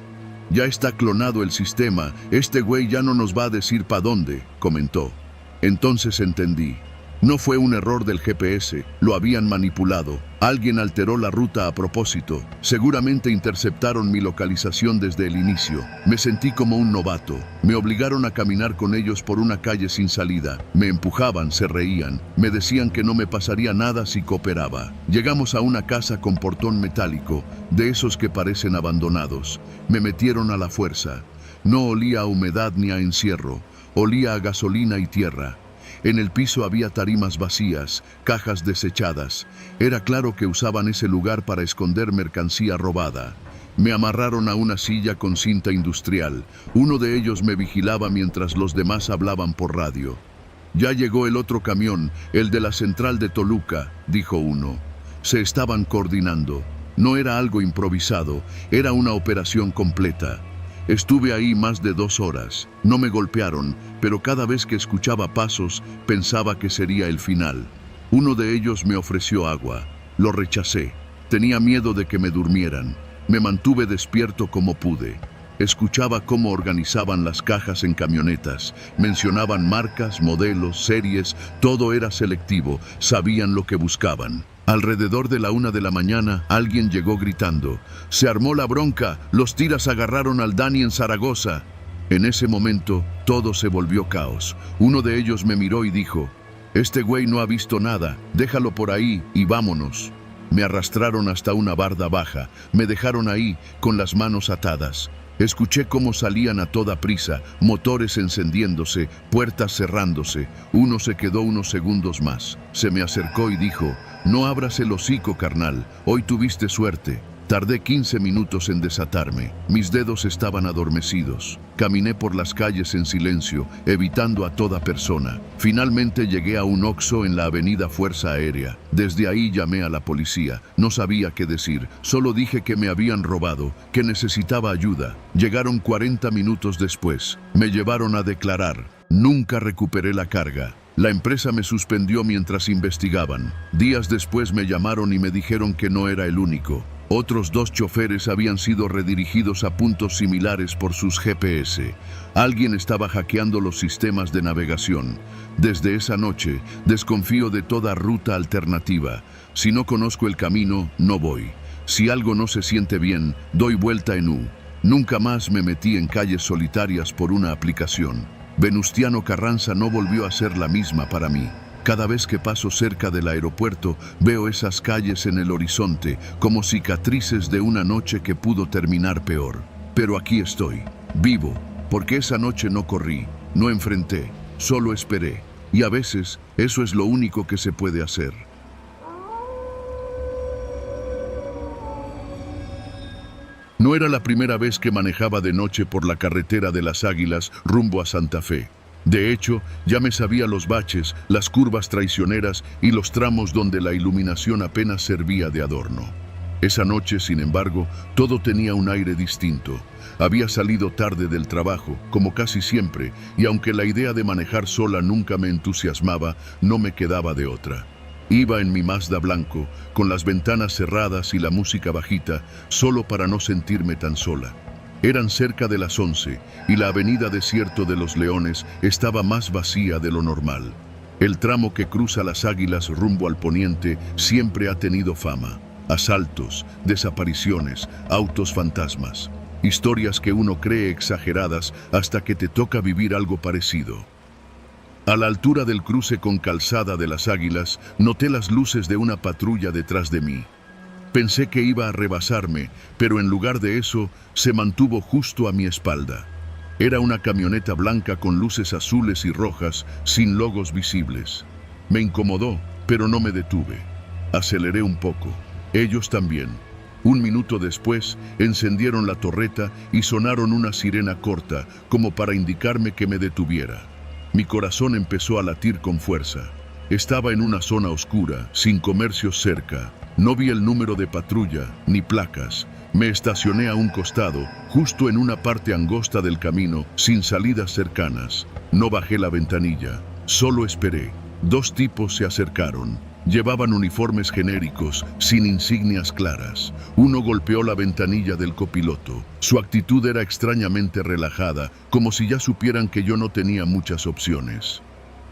«Ya está clonado el sistema, este güey ya no nos va a decir pa' dónde», comentó. Entonces entendí. No fue un error del GPS, lo habían manipulado. Alguien alteró la ruta a propósito. Seguramente interceptaron mi localización desde el inicio. Me sentí como un novato. Me obligaron a caminar con ellos por una calle sin salida. Me empujaban, se reían. Me decían que no me pasaría nada si cooperaba. Llegamos a una casa con portón metálico, de esos que parecen abandonados. Me metieron a la fuerza. No olía a humedad ni a encierro. Olía a gasolina y tierra. En el piso había tarimas vacías, cajas desechadas. Era claro que usaban ese lugar para esconder mercancía robada. Me amarraron a una silla con cinta industrial. Uno de ellos me vigilaba mientras los demás hablaban por radio. «Ya llegó el otro camión, el de la central de Toluca», dijo uno. Se estaban coordinando. No era algo improvisado, era una operación completa. Estuve ahí más de 2 horas. No me golpearon, pero cada vez que escuchaba pasos, pensaba que sería el final. Uno de ellos me ofreció agua. Lo rechacé. Tenía miedo de que me durmieran. Me mantuve despierto como pude. Escuchaba cómo organizaban las cajas en camionetas. Mencionaban marcas, modelos, series. Todo era selectivo. Sabían lo que buscaban. Alrededor de la 1 de la mañana, alguien llegó gritando: «Se armó la bronca, los tiras agarraron al Dani en Zaragoza». En ese momento, todo se volvió caos. Uno de ellos me miró y dijo: «Este güey no ha visto nada, déjalo por ahí y vámonos». Me arrastraron hasta una barda baja, me dejaron ahí, con las manos atadas. Escuché cómo salían a toda prisa, motores encendiéndose, puertas cerrándose. Uno se quedó unos segundos más. Se me acercó y dijo: «No abras el hocico, carnal, hoy tuviste suerte». Tardé 15 minutos en desatarme. Mis dedos estaban adormecidos. Caminé por las calles en silencio, evitando a toda persona. Finalmente llegué a un Oxxo en la avenida Fuerza Aérea. Desde ahí llamé a la policía. No sabía qué decir. Solo dije que me habían robado, que necesitaba ayuda. Llegaron 40 minutos después. Me llevaron a declarar. Nunca recuperé la carga. La empresa me suspendió mientras investigaban. Días después me llamaron y me dijeron que no era el único. Otros 2 choferes habían sido redirigidos a puntos similares por sus GPS. Alguien estaba hackeando los sistemas de navegación. Desde esa noche, desconfío de toda ruta alternativa. Si no conozco el camino, no voy. Si algo no se siente bien, doy vuelta en U. Nunca más me metí en calles solitarias por una aplicación. Venustiano Carranza no volvió a ser la misma para mí. Cada vez que paso cerca del aeropuerto, veo esas calles en el horizonte, como cicatrices de una noche que pudo terminar peor. Pero aquí estoy, vivo, porque esa noche no corrí, no enfrenté, solo esperé. Y a veces, eso es lo único que se puede hacer. No era la primera vez que manejaba de noche por la carretera de las Águilas rumbo a Santa Fe. De hecho, ya me sabía los baches, las curvas traicioneras y los tramos donde la iluminación apenas servía de adorno. Esa noche, sin embargo, todo tenía un aire distinto. Había salido tarde del trabajo, como casi siempre, y aunque la idea de manejar sola nunca me entusiasmaba, no me quedaba de otra. Iba en mi Mazda blanco, con las ventanas cerradas y la música bajita, solo para no sentirme tan sola. Eran cerca de las 11 y la avenida Desierto de los Leones estaba más vacía de lo normal. El tramo que cruza las Águilas rumbo al poniente siempre ha tenido fama. Asaltos, desapariciones, autos fantasmas. historias que uno cree exageradas hasta que te toca vivir algo parecido. A la altura del cruce con Calzada de las Águilas, noté las luces de una patrulla detrás de mí. Pensé que iba a rebasarme, pero en lugar de eso, se mantuvo justo a mi espalda. Era una camioneta blanca con luces azules y rojas, sin logos visibles. Me incomodó, pero no me detuve. Aceleré un poco. Ellos también. Un minuto después, encendieron la torreta y sonaron una sirena corta, como para indicarme que me detuviera. Mi corazón empezó a latir con fuerza. Estaba en una zona oscura, sin comercios cerca. No vi el número de patrulla, ni placas. Me estacioné a un costado, justo en una parte angosta del camino, sin salidas cercanas. No bajé la ventanilla, solo esperé. 2 tipos se acercaron. Llevaban uniformes genéricos, sin insignias claras. Uno golpeó la ventanilla del copiloto. Su actitud era extrañamente relajada, como si ya supieran que yo no tenía muchas opciones.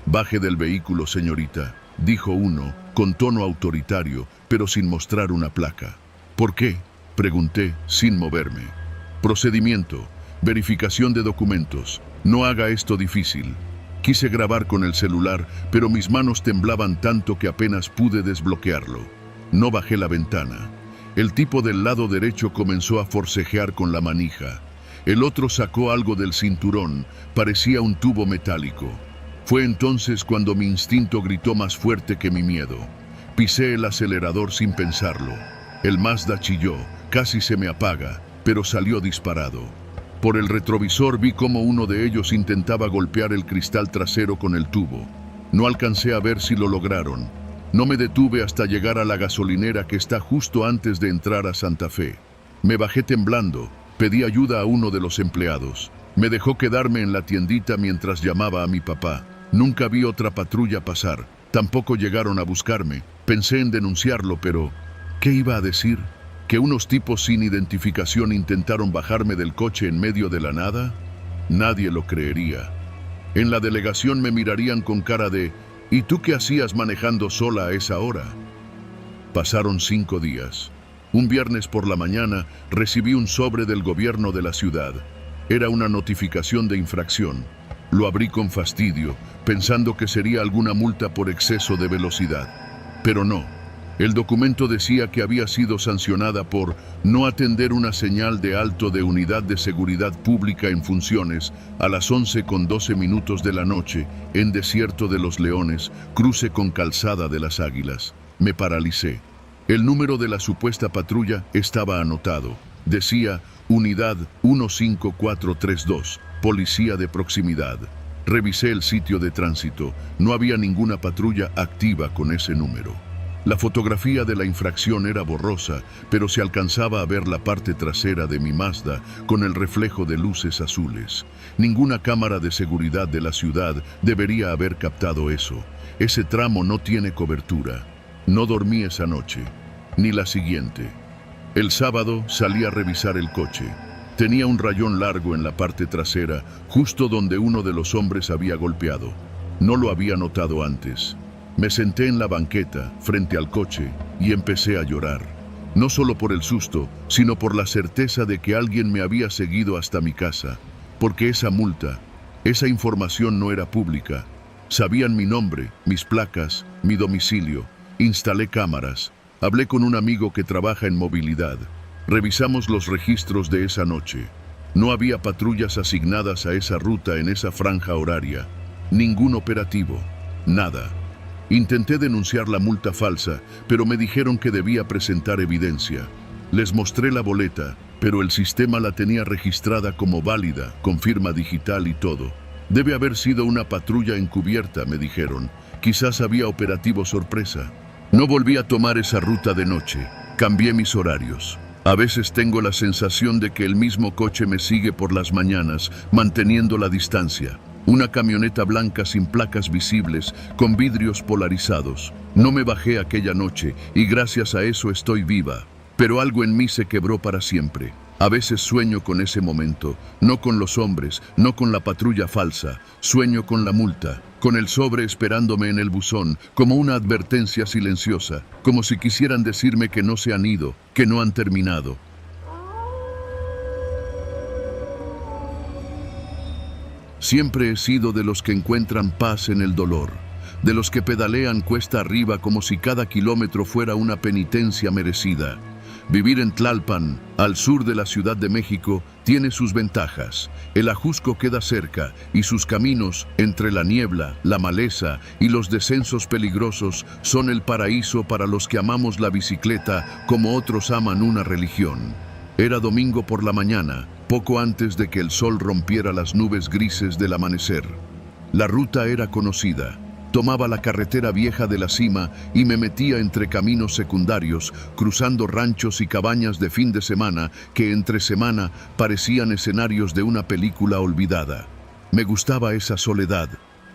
«Baje del vehículo, señorita», dijo uno, con tono autoritario, pero sin mostrar una placa. «¿Por qué?», pregunté, sin moverme. «Procedimiento, verificación de documentos. No haga esto difícil». Quise grabar con el celular, pero mis manos temblaban tanto que apenas pude desbloquearlo. No bajé la ventana. El tipo del lado derecho comenzó a forcejear con la manija. El otro sacó algo del cinturón, parecía un tubo metálico. Fue entonces cuando mi instinto gritó más fuerte que mi miedo. Pisé el acelerador sin pensarlo. El Mazda chilló, casi se me apaga, pero salió disparado. Por el retrovisor vi cómo uno de ellos intentaba golpear el cristal trasero con el tubo. No alcancé a ver si lo lograron. No me detuve hasta llegar a la gasolinera que está justo antes de entrar a Santa Fe. Me bajé temblando, pedí ayuda a uno de los empleados. Me dejó quedarme en la tiendita mientras llamaba a mi papá. Nunca vi otra patrulla pasar, tampoco llegaron a buscarme. Pensé en denunciarlo, pero ¿qué iba a decir? ¿Que unos tipos sin identificación intentaron bajarme del coche en medio de la nada? Nadie lo creería. En la delegación me mirarían con cara de «¿Y tú qué hacías manejando sola a esa hora?». Pasaron 5 días. Un viernes por la mañana recibí un sobre del gobierno de la ciudad. Era una notificación de infracción. Lo abrí con fastidio, pensando que sería alguna multa por exceso de velocidad. Pero no. El documento decía que había sido sancionada por no atender una señal de alto de Unidad de Seguridad Pública en funciones a las 11:12 de la noche en Desierto de los Leones, cruce con Calzada de las Águilas. Me paralicé. El número de la supuesta patrulla estaba anotado. Decía Unidad 15432, Policía de Proximidad. Revisé el sitio de tránsito. No había ninguna patrulla activa con ese número. La fotografía de la infracción era borrosa, pero se alcanzaba a ver la parte trasera de mi Mazda con el reflejo de luces azules. Ninguna cámara de seguridad de la ciudad debería haber captado eso. Ese tramo no tiene cobertura. No dormí esa noche, ni la siguiente. El sábado salí a revisar el coche. Tenía un rayón largo en la parte trasera, justo donde uno de los hombres había golpeado. No lo había notado antes. Me senté en la banqueta, frente al coche, y empecé a llorar. No solo por el susto, sino por la certeza de que alguien me había seguido hasta mi casa. Porque esa multa, esa información no era pública. Sabían mi nombre, mis placas, mi domicilio. Instalé cámaras. Hablé con un amigo que trabaja en movilidad. Revisamos los registros de esa noche. No había patrullas asignadas a esa ruta en esa franja horaria. Ningún operativo. Nada. Intenté denunciar la multa falsa, pero me dijeron que debía presentar evidencia. Les mostré la boleta, pero el sistema la tenía registrada como válida, con firma digital y todo. Debe haber sido una patrulla encubierta, me dijeron. Quizás había operativo sorpresa. No volví a tomar esa ruta de noche. Cambié mis horarios. A veces tengo la sensación de que el mismo coche me sigue por las mañanas, manteniendo la distancia. Una camioneta blanca sin placas visibles, con vidrios polarizados. No me bajé aquella noche y gracias a eso estoy viva. Pero algo en mí se quebró para siempre. A veces sueño con ese momento, no con los hombres, no con la patrulla falsa. Sueño con la multa, con el sobre esperándome en el buzón, como una advertencia silenciosa, como si quisieran decirme que no se han ido, que no han terminado. Siempre he sido de los que encuentran paz en el dolor, de los que pedalean cuesta arriba como si cada kilómetro fuera una penitencia merecida. Vivir en Tlalpan, al sur de la Ciudad de México, tiene sus ventajas. El Ajusco queda cerca y sus caminos, entre la niebla, la maleza y los descensos peligrosos, son el paraíso para los que amamos la bicicleta como otros aman una religión. Era domingo por la mañana, poco antes de que el sol rompiera las nubes grises del amanecer. La ruta era conocida. Tomaba la carretera vieja de la cima y me metía entre caminos secundarios, cruzando ranchos y cabañas de fin de semana que entre semana parecían escenarios de una película olvidada. Me gustaba esa soledad.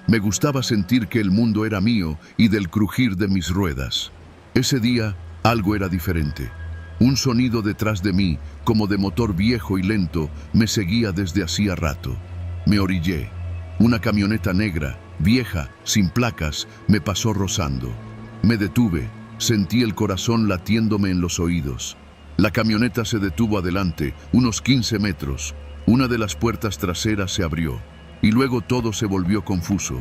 Me gustaba sentir que el mundo era mío y del crujir de mis ruedas. Ese día, algo era diferente. Un sonido detrás de mí, como de motor viejo y lento, me seguía desde hacía rato. Me orillé. Una camioneta negra, vieja, sin placas, me pasó rozando. Me detuve, sentí el corazón latiéndome en los oídos. La camioneta se detuvo adelante, unos 15 metros. Una de las puertas traseras se abrió, y luego todo se volvió confuso.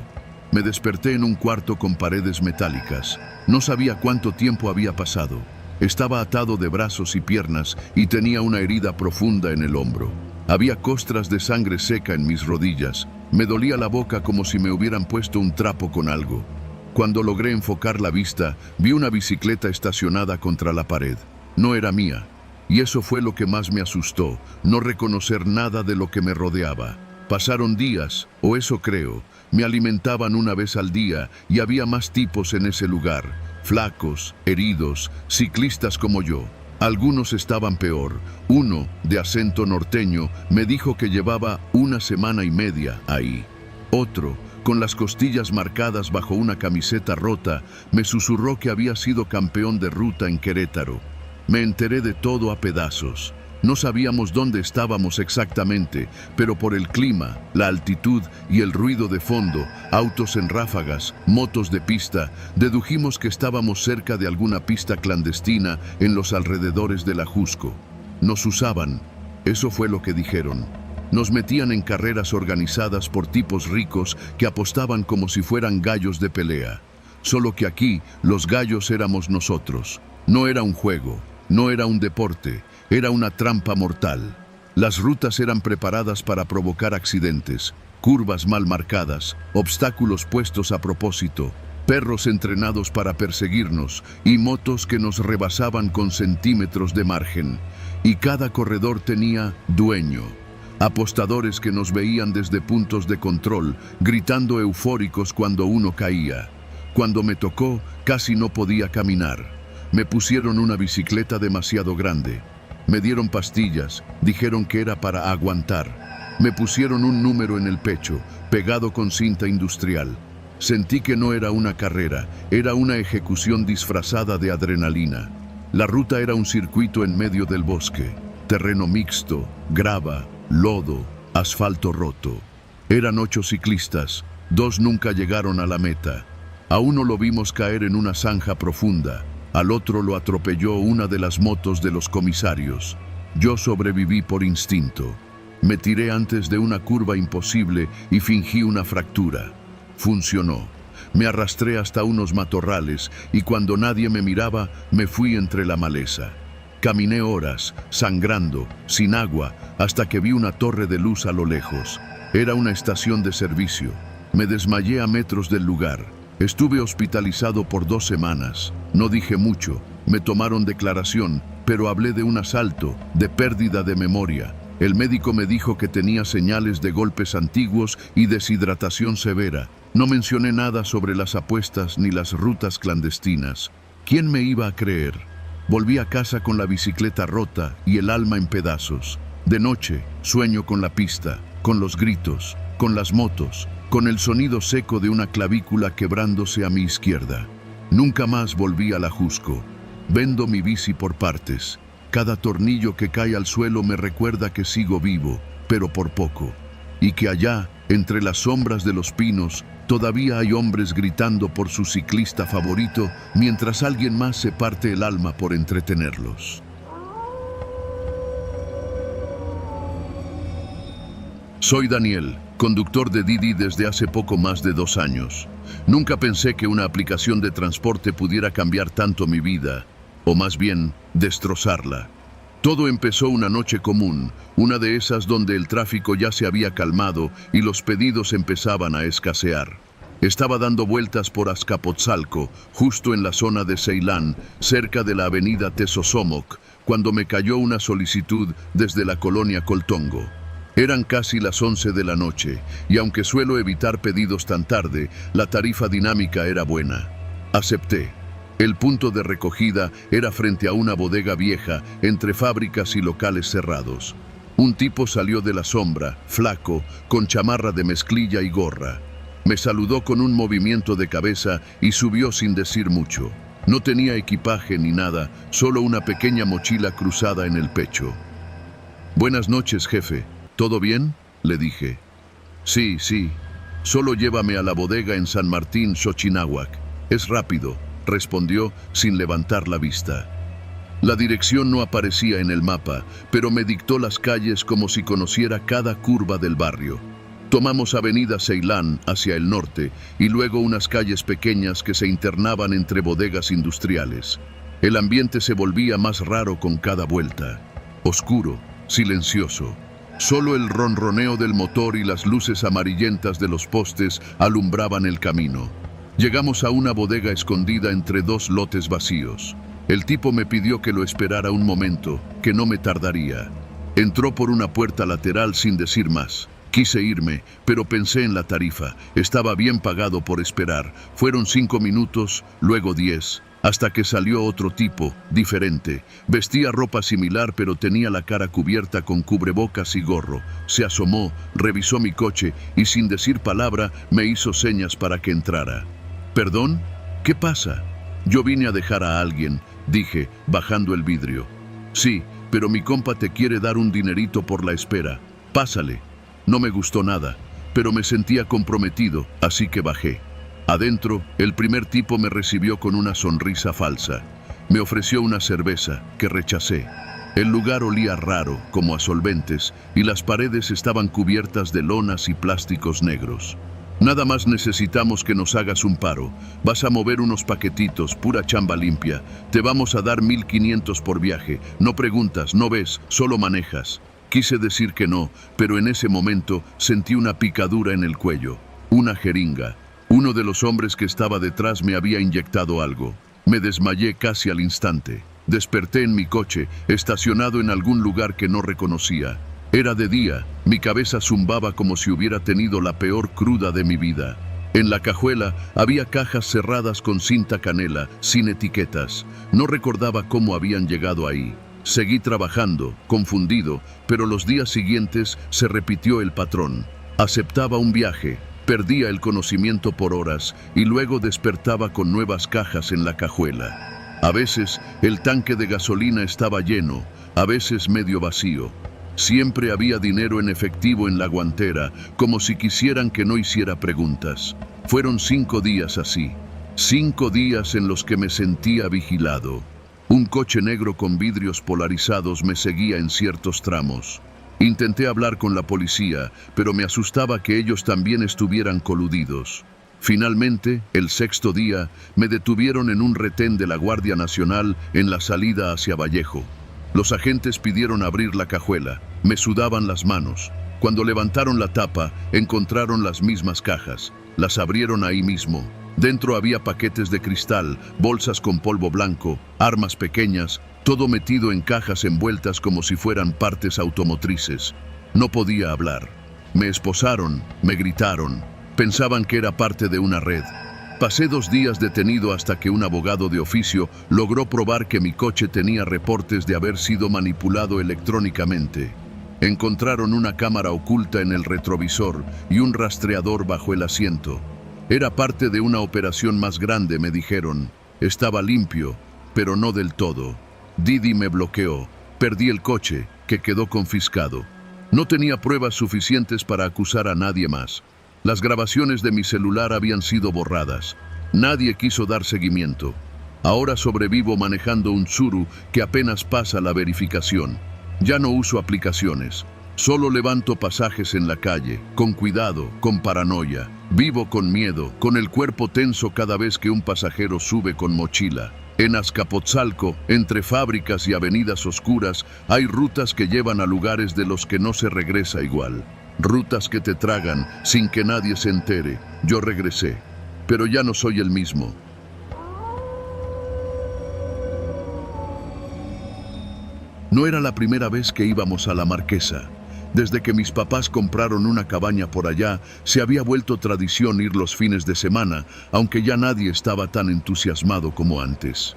Me desperté en un cuarto con paredes metálicas. No sabía cuánto tiempo había pasado. Estaba atado de brazos y piernas y tenía una herida profunda en el hombro. Había costras de sangre seca en mis rodillas. Me dolía la boca como si me hubieran puesto un trapo con algo. Cuando logré enfocar la vista, vi una bicicleta estacionada contra la pared. No era mía. Y eso fue lo que más me asustó, no reconocer nada de lo que me rodeaba. Pasaron días, o eso creo. Me alimentaban una vez al día y había más tipos en ese lugar. Flacos, heridos, ciclistas como yo. Algunos estaban peor. Uno, de acento norteño, me dijo que llevaba 1 semana y media ahí. Otro, con las costillas marcadas bajo una camiseta rota, me susurró que había sido campeón de ruta en Querétaro. Me enteré de todo a pedazos. No sabíamos dónde estábamos exactamente, pero por el clima, la altitud y el ruido de fondo, autos en ráfagas, motos de pista, dedujimos que estábamos cerca de alguna pista clandestina en los alrededores del Ajusco. Nos usaban, eso fue lo que dijeron. Nos metían en carreras organizadas por tipos ricos que apostaban como si fueran gallos de pelea. Solo que aquí, los gallos éramos nosotros. No era un juego, no era un deporte. Era una trampa mortal. Las rutas eran preparadas para provocar accidentes, curvas mal marcadas, obstáculos puestos a propósito, perros entrenados para perseguirnos y motos que nos rebasaban con centímetros de margen. Y cada corredor tenía dueño. Apostadores que nos veían desde puntos de control, gritando eufóricos cuando uno caía. Cuando me tocó, casi no podía caminar. Me pusieron una bicicleta demasiado grande. Me dieron pastillas, dijeron que era para aguantar. Me pusieron un número en el pecho, pegado con cinta industrial. Sentí que no era una carrera, era una ejecución disfrazada de adrenalina. La ruta era un circuito en medio del bosque, terreno mixto, grava, lodo, asfalto roto. Eran 8 ciclistas, 2 nunca llegaron a la meta. A uno lo vimos caer en una zanja profunda. Al otro lo atropelló una de las motos de los comisarios. Yo sobreviví por instinto. Me tiré antes de una curva imposible y fingí una fractura. Funcionó. Me arrastré hasta unos matorrales y cuando nadie me miraba, me fui entre la maleza. Caminé horas, sangrando, sin agua, hasta que vi una torre de luz a lo lejos. Era una estación de servicio. Me desmayé a metros del lugar. Estuve hospitalizado por 2 semanas. No dije mucho, me tomaron declaración, pero hablé de un asalto, de pérdida de memoria. El médico me dijo que tenía señales de golpes antiguos y deshidratación severa. No mencioné nada sobre las apuestas ni las rutas clandestinas. ¿Quién me iba a creer? Volví a casa con la bicicleta rota y el alma en pedazos. De noche, sueño con la pista, con los gritos, con las motos, con el sonido seco de una clavícula quebrándose a mi izquierda. Nunca más volví al Ajusco. Vendo mi bici por partes. Cada tornillo que cae al suelo me recuerda que sigo vivo, pero por poco. Y que allá, entre las sombras de los pinos, todavía hay hombres gritando por su ciclista favorito, mientras alguien más se parte el alma por entretenerlos. Soy Daniel. conductor de Didi desde hace poco más de 2 años. Nunca pensé que una aplicación de transporte pudiera cambiar tanto mi vida, o más bien, destrozarla. Todo empezó una noche común, una de esas donde el tráfico ya se había calmado y los pedidos empezaban a escasear. Estaba dando vueltas por Azcapotzalco, justo en la zona de Ceilán, cerca de la avenida Tesosomoc, cuando me cayó una solicitud desde la colonia Coltongo. Eran casi las 11 de la noche, y aunque suelo evitar pedidos tan tarde, la tarifa dinámica era buena. Acepté. El punto de recogida era frente a una bodega vieja, entre fábricas y locales cerrados. Un tipo salió de la sombra, flaco, con chamarra de mezclilla y gorra. Me saludó con un movimiento de cabeza y subió sin decir mucho. No tenía equipaje ni nada, solo una pequeña mochila cruzada en el pecho. «Buenas noches, jefe. ¿Todo bien?», le dije. Sí, solo llévame a la bodega en San Martín, Xochinahuac. Es rápido», respondió sin levantar la vista. La dirección no aparecía en el mapa, pero me dictó las calles como si conociera cada curva del barrio. Tomamos avenida Ceilán hacia el norte y luego unas calles pequeñas que se internaban entre bodegas industriales. El ambiente se volvía más raro con cada vuelta. Oscuro, silencioso. Solo el ronroneo del motor y las luces amarillentas de los postes alumbraban el camino. Llegamos a una bodega escondida entre 2 lotes vacíos. El tipo me pidió que lo esperara un momento, que no me tardaría. Entró por una puerta lateral sin decir más. Quise irme, pero pensé en la tarifa. Estaba bien pagado por esperar. Fueron 5 minutos, luego 10. Hasta que salió otro tipo, diferente. Vestía ropa similar, pero tenía la cara cubierta con cubrebocas y gorro. Se asomó, revisó mi coche y sin decir palabra me hizo señas para que entrara. «¿Perdón? ¿Qué pasa?» «Yo vine a dejar a alguien», dije, bajando el vidrio. «Sí, pero mi compa te quiere dar un dinerito por la espera. Pásale». No me gustó nada, pero me sentía comprometido, así que bajé. Adentro, el primer tipo me recibió con una sonrisa falsa. Me ofreció una cerveza, que rechacé. El lugar olía raro, como a solventes, y las paredes estaban cubiertas de lonas y plásticos negros. «Nada más necesitamos que nos hagas un paro. Vas a mover unos paquetitos, pura chamba limpia. Te vamos a dar 1,500 por viaje. No preguntas, no ves, solo manejas». Quise decir que no, pero en ese momento sentí una picadura en el cuello. Una jeringa. Uno de los hombres que estaba detrás me había inyectado algo. Me desmayé casi al instante. Desperté en mi coche, estacionado en algún lugar que no reconocía. Era de día, mi cabeza zumbaba como si hubiera tenido la peor cruda de mi vida. En la cajuela había cajas cerradas con cinta canela, sin etiquetas. No recordaba cómo habían llegado ahí. Seguí trabajando, confundido, pero los días siguientes se repitió el patrón. Aceptaba un viaje, perdía el conocimiento por horas y luego despertaba con nuevas cajas en la cajuela. A veces el tanque de gasolina estaba lleno, a veces medio vacío. Siempre había dinero en efectivo en la guantera, como si quisieran que no hiciera preguntas. Fueron 5 días así, 5 días en los que me sentía vigilado. Un coche negro con vidrios polarizados me seguía en ciertos tramos. Intenté hablar con la policía, pero me asustaba que ellos también estuvieran coludidos. Finalmente, el 6º día, me detuvieron en un retén de la Guardia Nacional en la salida hacia Vallejo. Los agentes pidieron abrir la cajuela. Me sudaban las manos. Cuando levantaron la tapa, encontraron las mismas cajas. Las abrieron ahí mismo. Dentro había paquetes de cristal, bolsas con polvo blanco, armas pequeñas, todo metido en cajas envueltas como si fueran partes automotrices. No podía hablar. Me esposaron, me gritaron. Pensaban que era parte de una red. Pasé 2 días detenido hasta que un abogado de oficio logró probar que mi coche tenía reportes de haber sido manipulado electrónicamente. Encontraron una cámara oculta en el retrovisor y un rastreador bajo el asiento. Era parte de una operación más grande, me dijeron. Estaba limpio, pero no del todo. Didi me bloqueó. Perdí el coche, que quedó confiscado. No tenía pruebas suficientes para acusar a nadie más. Las grabaciones de mi celular habían sido borradas. Nadie quiso dar seguimiento. Ahora sobrevivo manejando un Tsuru que apenas pasa la verificación. Ya no uso aplicaciones. Solo levanto pasajes en la calle, con cuidado, con paranoia. Vivo con miedo, con el cuerpo tenso cada vez que un pasajero sube con mochila. En Azcapotzalco, entre fábricas y avenidas oscuras, hay rutas que llevan a lugares de los que no se regresa igual. Rutas que te tragan sin que nadie se entere. Yo regresé, pero ya no soy el mismo. No era la primera vez que íbamos a la Marquesa. Desde que mis papás compraron una cabaña por allá, se había vuelto tradición ir los fines de semana, aunque ya nadie estaba tan entusiasmado como antes.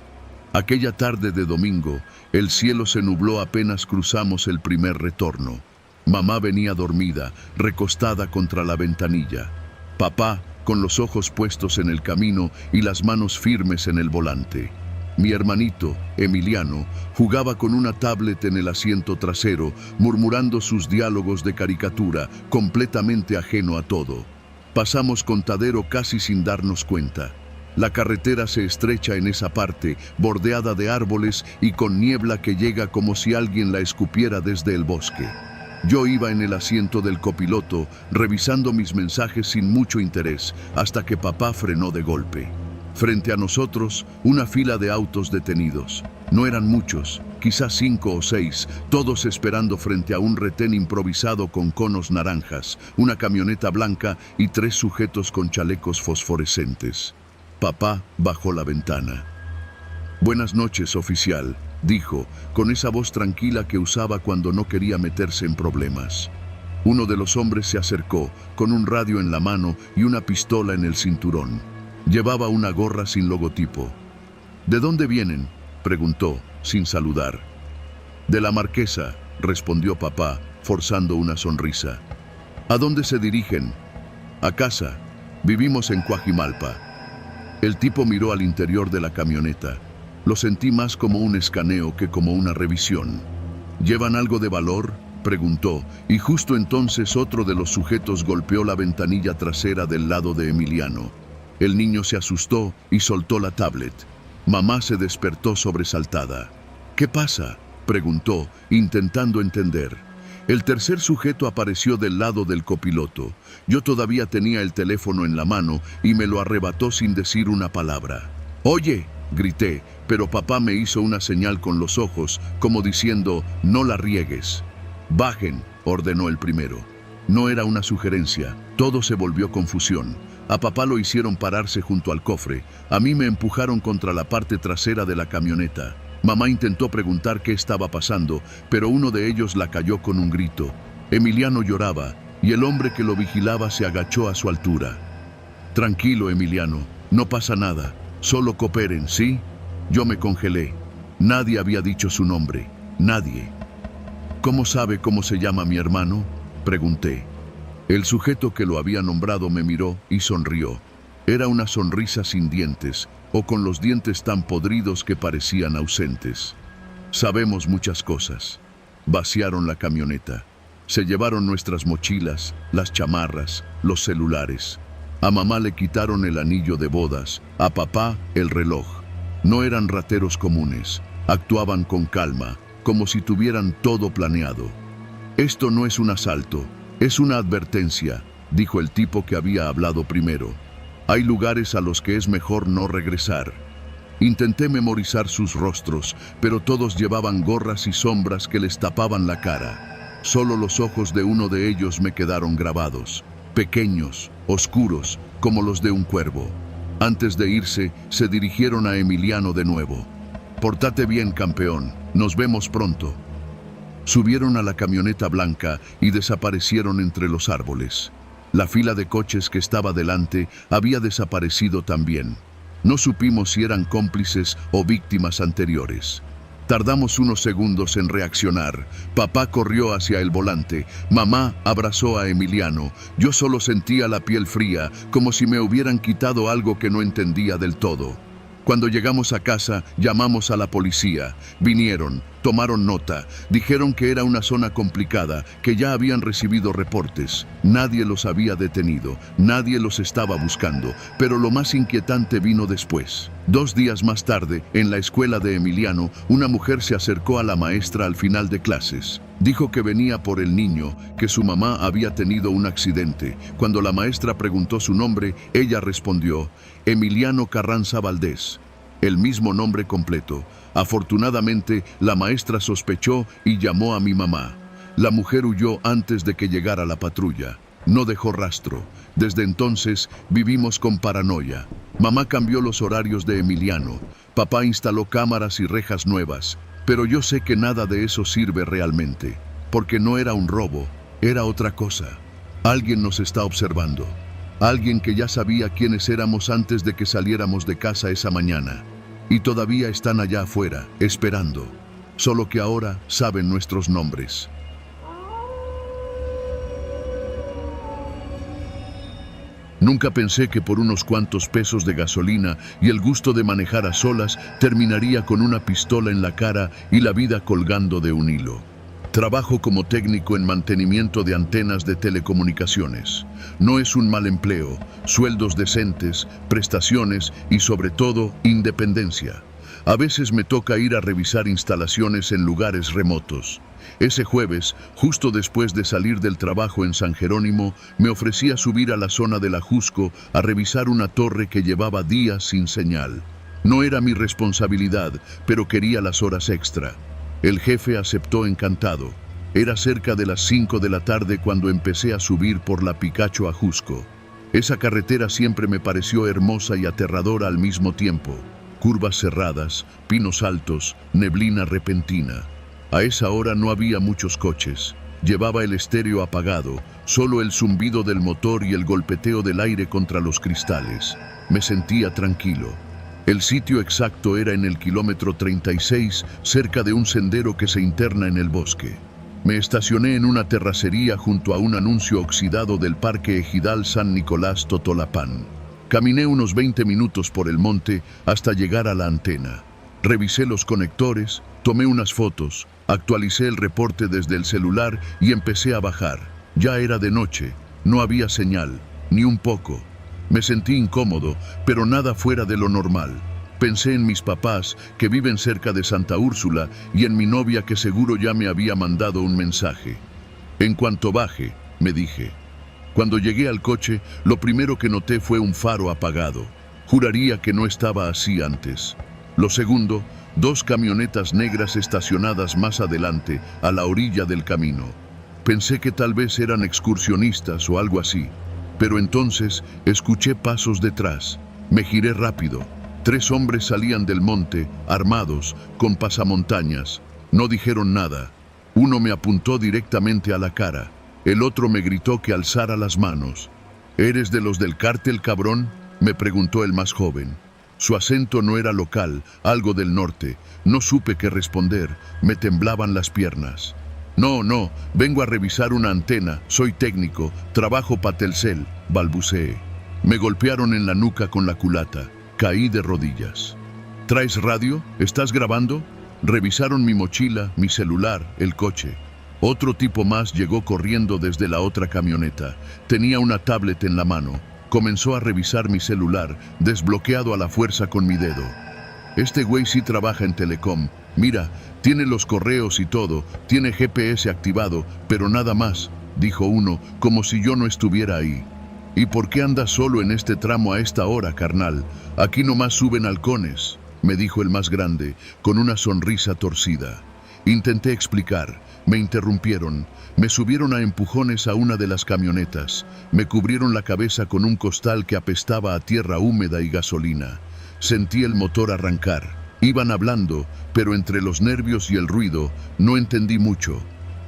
Aquella tarde de domingo, el cielo se nubló apenas cruzamos el primer retorno. Mamá venía dormida, recostada contra la ventanilla. Papá, con los ojos puestos en el camino y las manos firmes en el volante. Mi hermanito, Emiliano, jugaba con una tablet en el asiento trasero, murmurando sus diálogos de caricatura, completamente ajeno a todo. Pasamos Contadero casi sin darnos cuenta. La carretera se estrecha en esa parte, bordeada de árboles y con niebla que llega como si alguien la escupiera desde el bosque. Yo iba en el asiento del copiloto, revisando mis mensajes sin mucho interés, hasta que papá frenó de golpe. Frente a nosotros, una fila de autos detenidos. No eran muchos, quizás 5 o 6, todos esperando frente a un retén improvisado con conos naranjas, una camioneta blanca y 3 sujetos con chalecos fosforescentes. Papá bajó la ventana. «Buenas noches, oficial», dijo, con esa voz tranquila que usaba cuando no quería meterse en problemas. Uno de los hombres se acercó, con un radio en la mano y una pistola en el cinturón. Llevaba una gorra sin logotipo. «¿De dónde vienen?», preguntó, sin saludar. «De la Marquesa», respondió papá, forzando una sonrisa. «¿A dónde se dirigen?». «A casa. Vivimos en Coajimalpa». El tipo miró al interior de la camioneta. Lo sentí más como un escaneo que como una revisión. «¿Llevan algo de valor?», preguntó, y justo entonces otro de los sujetos golpeó la ventanilla trasera del lado de Emiliano. El niño se asustó y soltó la tablet. Mamá se despertó sobresaltada. «¿Qué pasa?», preguntó, intentando entender. El tercer sujeto apareció del lado del copiloto. Yo todavía tenía el teléfono en la mano y me lo arrebató sin decir una palabra. «¡Oye!», grité, pero papá me hizo una señal con los ojos, como diciendo, «No la riegues». «Bajen», ordenó el primero. No era una sugerencia, todo se volvió confusión. A papá lo hicieron pararse junto al cofre, a mí me empujaron contra la parte trasera de la camioneta. Mamá intentó preguntar qué estaba pasando, pero uno de ellos la cayó con un grito. Emiliano lloraba, y el hombre que lo vigilaba se agachó a su altura. «Tranquilo, Emiliano, no pasa nada, solo cooperen, ¿sí?». Yo me congelé. Nadie había dicho su nombre, nadie. «¿Cómo sabe cómo se llama mi hermano?», pregunté. El sujeto que lo había nombrado me miró y sonrió. Era una sonrisa sin dientes, o con los dientes tan podridos que parecían ausentes. «Sabemos muchas cosas». Vaciaron la camioneta. Se llevaron nuestras mochilas, las chamarras, los celulares. A mamá le quitaron el anillo de bodas, a papá el reloj. No eran rateros comunes. Actuaban con calma, como si tuvieran todo planeado. «Esto no es un asalto. Es una advertencia», dijo el tipo que había hablado primero. «Hay lugares a los que es mejor no regresar». Intenté memorizar sus rostros, pero todos llevaban gorras y sombras que les tapaban la cara. Solo los ojos de uno de ellos me quedaron grabados, pequeños, oscuros, como los de un cuervo. Antes de irse, se dirigieron a Emiliano de nuevo. «Pórtate bien, campeón. Nos vemos pronto». Subieron a la camioneta blanca y desaparecieron entre los árboles. La fila de coches que estaba delante había desaparecido también. No supimos si eran cómplices o víctimas anteriores. Tardamos unos segundos en reaccionar. Papá corrió hacia el volante. Mamá abrazó a Emiliano. Yo solo sentía la piel fría, como si me hubieran quitado algo que no entendía del todo. Cuando llegamos a casa, llamamos a la policía. Vinieron. Tomaron nota, dijeron que era una zona complicada, que ya habían recibido reportes. Nadie los había detenido, nadie los estaba buscando, pero lo más inquietante vino después. 2 días más tarde, en la escuela de Emiliano, una mujer se acercó a la maestra al final de clases. Dijo que venía por el niño, que su mamá había tenido un accidente. Cuando la maestra preguntó su nombre, ella respondió: Emiliano Carranza Valdés. El mismo nombre completo. Afortunadamente, la maestra sospechó y llamó a mi mamá. La mujer huyó antes de que llegara la patrulla. No dejó rastro. Desde entonces, vivimos con paranoia. Mamá cambió los horarios de Emiliano. Papá instaló cámaras y rejas nuevas. Pero yo sé que nada de eso sirve realmente. Porque no era un robo, era otra cosa. Alguien nos está observando. Alguien que ya sabía quiénes éramos antes de que saliéramos de casa esa mañana. Y todavía están allá afuera, esperando. Solo que ahora saben nuestros nombres. Nunca pensé que por unos cuantos pesos de gasolina y el gusto de manejar a solas, terminaría con una pistola en la cara y la vida colgando de un hilo. Trabajo como técnico en mantenimiento de antenas de telecomunicaciones. No es un mal empleo, sueldos decentes, prestaciones y sobre todo, independencia. A veces me toca ir a revisar instalaciones en lugares remotos. Ese jueves, justo después de salir del trabajo en San Jerónimo, me ofrecí a subir a la zona del Ajusco a revisar una torre que llevaba días sin señal. No era mi responsabilidad, pero quería las horas extra. El jefe aceptó encantado. Era cerca de las 5 de la tarde cuando empecé a subir por la Picacho a Jusco. Esa carretera siempre me pareció hermosa y aterradora al mismo tiempo. Curvas cerradas, pinos altos, neblina repentina. A esa hora no había muchos coches. Llevaba el estéreo apagado, solo el zumbido del motor y el golpeteo del aire contra los cristales. Me sentía tranquilo. El sitio exacto era en el kilómetro 36, cerca de un sendero que se interna en el bosque. Me estacioné en una terracería junto a un anuncio oxidado del Parque Ejidal San Nicolás Totolapán. Caminé unos 20 minutos por el monte hasta llegar a la antena. Revisé los conectores, tomé unas fotos, actualicé el reporte desde el celular y empecé a bajar. Ya era de noche, no había señal, ni un poco. Me sentí incómodo, pero nada fuera de lo normal. Pensé en mis papás, que viven cerca de Santa Úrsula, y en mi novia que seguro ya me había mandado un mensaje. En cuanto baje, me dije. Cuando llegué al coche, lo primero que noté fue un faro apagado. Juraría que no estaba así antes. Lo segundo, 2 camionetas negras estacionadas más adelante, a la orilla del camino. Pensé que tal vez eran excursionistas o algo así. Pero entonces escuché pasos detrás. Me giré rápido. 3 hombres salían del monte, armados, con pasamontañas. No dijeron nada. Uno me apuntó directamente a la cara. El otro me gritó que alzara las manos. ¿Eres de los del cártel, cabrón?, me preguntó el más joven. Su acento no era local, algo del norte. No supe qué responder. Me temblaban las piernas. No, vengo a revisar una antena, soy técnico, trabajo para Telcel, balbuceé. Me golpearon en la nuca con la culata, caí de rodillas. ¿Traes radio? ¿Estás grabando? Revisaron mi mochila, mi celular, el coche. Otro tipo más llegó corriendo desde la otra camioneta. Tenía una tablet en la mano. Comenzó a revisar mi celular, desbloqueado a la fuerza con mi dedo. Este güey sí trabaja en Telecom. Mira, tiene los correos y todo, tiene GPS activado, pero nada más, dijo uno, como si yo no estuviera ahí. ¿Y por qué andas solo en este tramo a esta hora, carnal? Aquí nomás suben halcones, me dijo el más grande, con una sonrisa torcida. Intenté explicar, me interrumpieron, me subieron a empujones a una de las camionetas, me cubrieron la cabeza con un costal que apestaba a tierra húmeda y gasolina. Sentí el motor arrancar. Iban hablando, pero entre los nervios y el ruido no entendí mucho.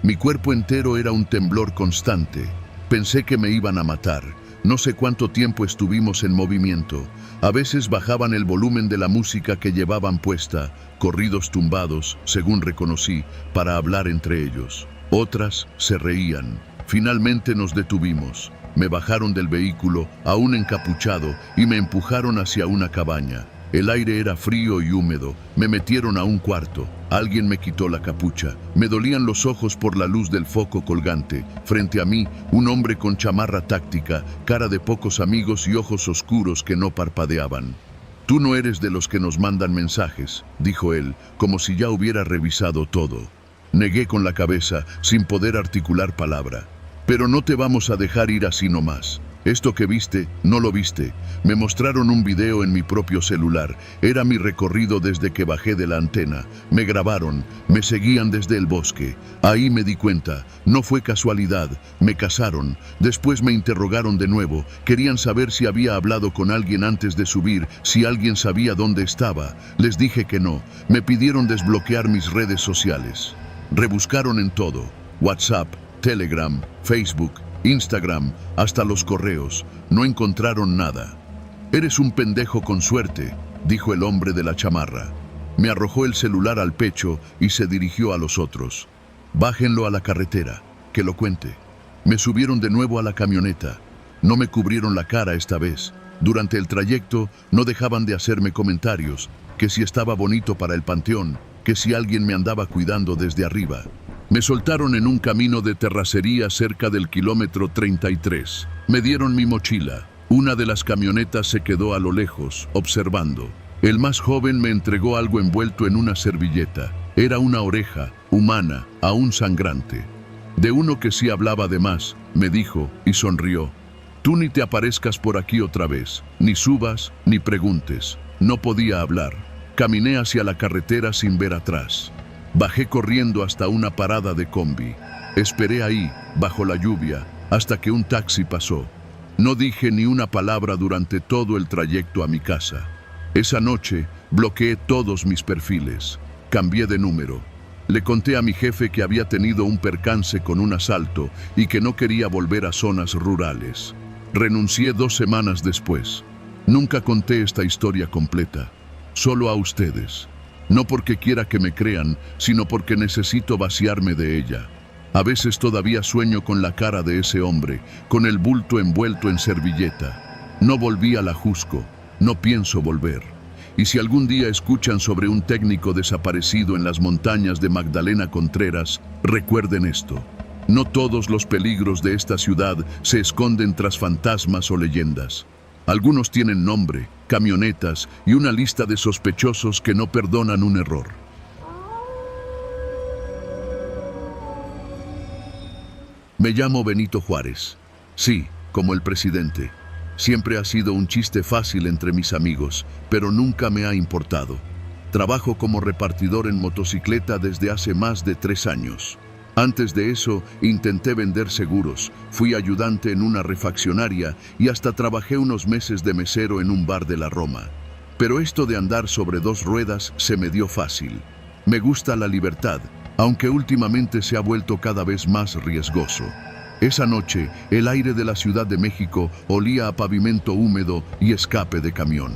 Mi cuerpo entero era un temblor constante. Pensé que me iban a matar. No sé cuánto tiempo estuvimos en movimiento. A veces bajaban el volumen de la música que llevaban puesta, corridos tumbados, según reconocí, para hablar entre ellos. Otras se reían. Finalmente nos detuvimos. Me bajaron del vehículo, aún encapuchado, y me empujaron hacia una cabaña. El aire era frío y húmedo. Me metieron a un cuarto. Alguien me quitó la capucha. Me dolían los ojos por la luz del foco colgante. Frente a mí, un hombre con chamarra táctica, cara de pocos amigos y ojos oscuros que no parpadeaban. «Tú no eres de los que nos mandan mensajes», dijo él, como si ya hubiera revisado todo. Negué con la cabeza, sin poder articular palabra. «Pero no te vamos a dejar ir así nomás. Esto que viste, no lo viste. Me mostraron un video en mi propio celular. Era mi recorrido desde que bajé de la antena. Me grabaron, me seguían desde el bosque. Ahí me di cuenta. No fue casualidad. Me casaron. Después me interrogaron de nuevo. Querían saber si había hablado con alguien antes de subir, si alguien sabía dónde estaba. Les dije que no. Me pidieron desbloquear mis redes sociales. Rebuscaron en todo. WhatsApp, Telegram, Facebook, Instagram, hasta los correos. No encontraron nada. «Eres un pendejo con suerte», dijo el hombre de la chamarra. Me arrojó el celular al pecho y se dirigió a los otros. «Bájenlo a la carretera, que lo cuente». Me subieron de nuevo a la camioneta. No me cubrieron la cara esta vez. Durante el trayecto no dejaban de hacerme comentarios, que si estaba bonito para el panteón, que si alguien me andaba cuidando desde arriba. Me soltaron en un camino de terracería cerca del kilómetro 33. Me dieron mi mochila. Una de las camionetas se quedó a lo lejos, observando. El más joven me entregó algo envuelto en una servilleta. Era una oreja, humana, aún sangrante. De uno que sí hablaba de más, me dijo y sonrió. «Tú ni te aparezcas por aquí otra vez, ni subas, ni preguntes». No podía hablar. Caminé hacia la carretera sin ver atrás. Bajé corriendo hasta una parada de combi. Esperé ahí, bajo la lluvia, hasta que un taxi pasó. No dije ni una palabra durante todo el trayecto a mi casa. Esa noche, bloqueé todos mis perfiles. Cambié de número. Le conté a mi jefe que había tenido un percance con un asalto y que no quería volver a zonas rurales. Renuncié 2 semanas después. Nunca conté esta historia completa. Solo a ustedes. No porque quiera que me crean, sino porque necesito vaciarme de ella. A veces todavía sueño con la cara de ese hombre, con el bulto envuelto en servilleta. No volví a la Jusco, no pienso volver. Y si algún día escuchan sobre un técnico desaparecido en las montañas de Magdalena Contreras, recuerden esto. No todos los peligros de esta ciudad se esconden tras fantasmas o leyendas. Algunos tienen nombre, camionetas y una lista de sospechosos que no perdonan un error. Me llamo Benito Juárez. Sí, como el presidente. Siempre ha sido un chiste fácil entre mis amigos, pero nunca me ha importado. Trabajo como repartidor en motocicleta desde hace más de 3 años. Antes de eso, intenté vender seguros, fui ayudante en una refaccionaria y hasta trabajé unos meses de mesero en un bar de la Roma. Pero esto de andar sobre 2 ruedas se me dio fácil. Me gusta la libertad, aunque últimamente se ha vuelto cada vez más riesgoso. Esa noche, el aire de la Ciudad de México olía a pavimento húmedo y escape de camión.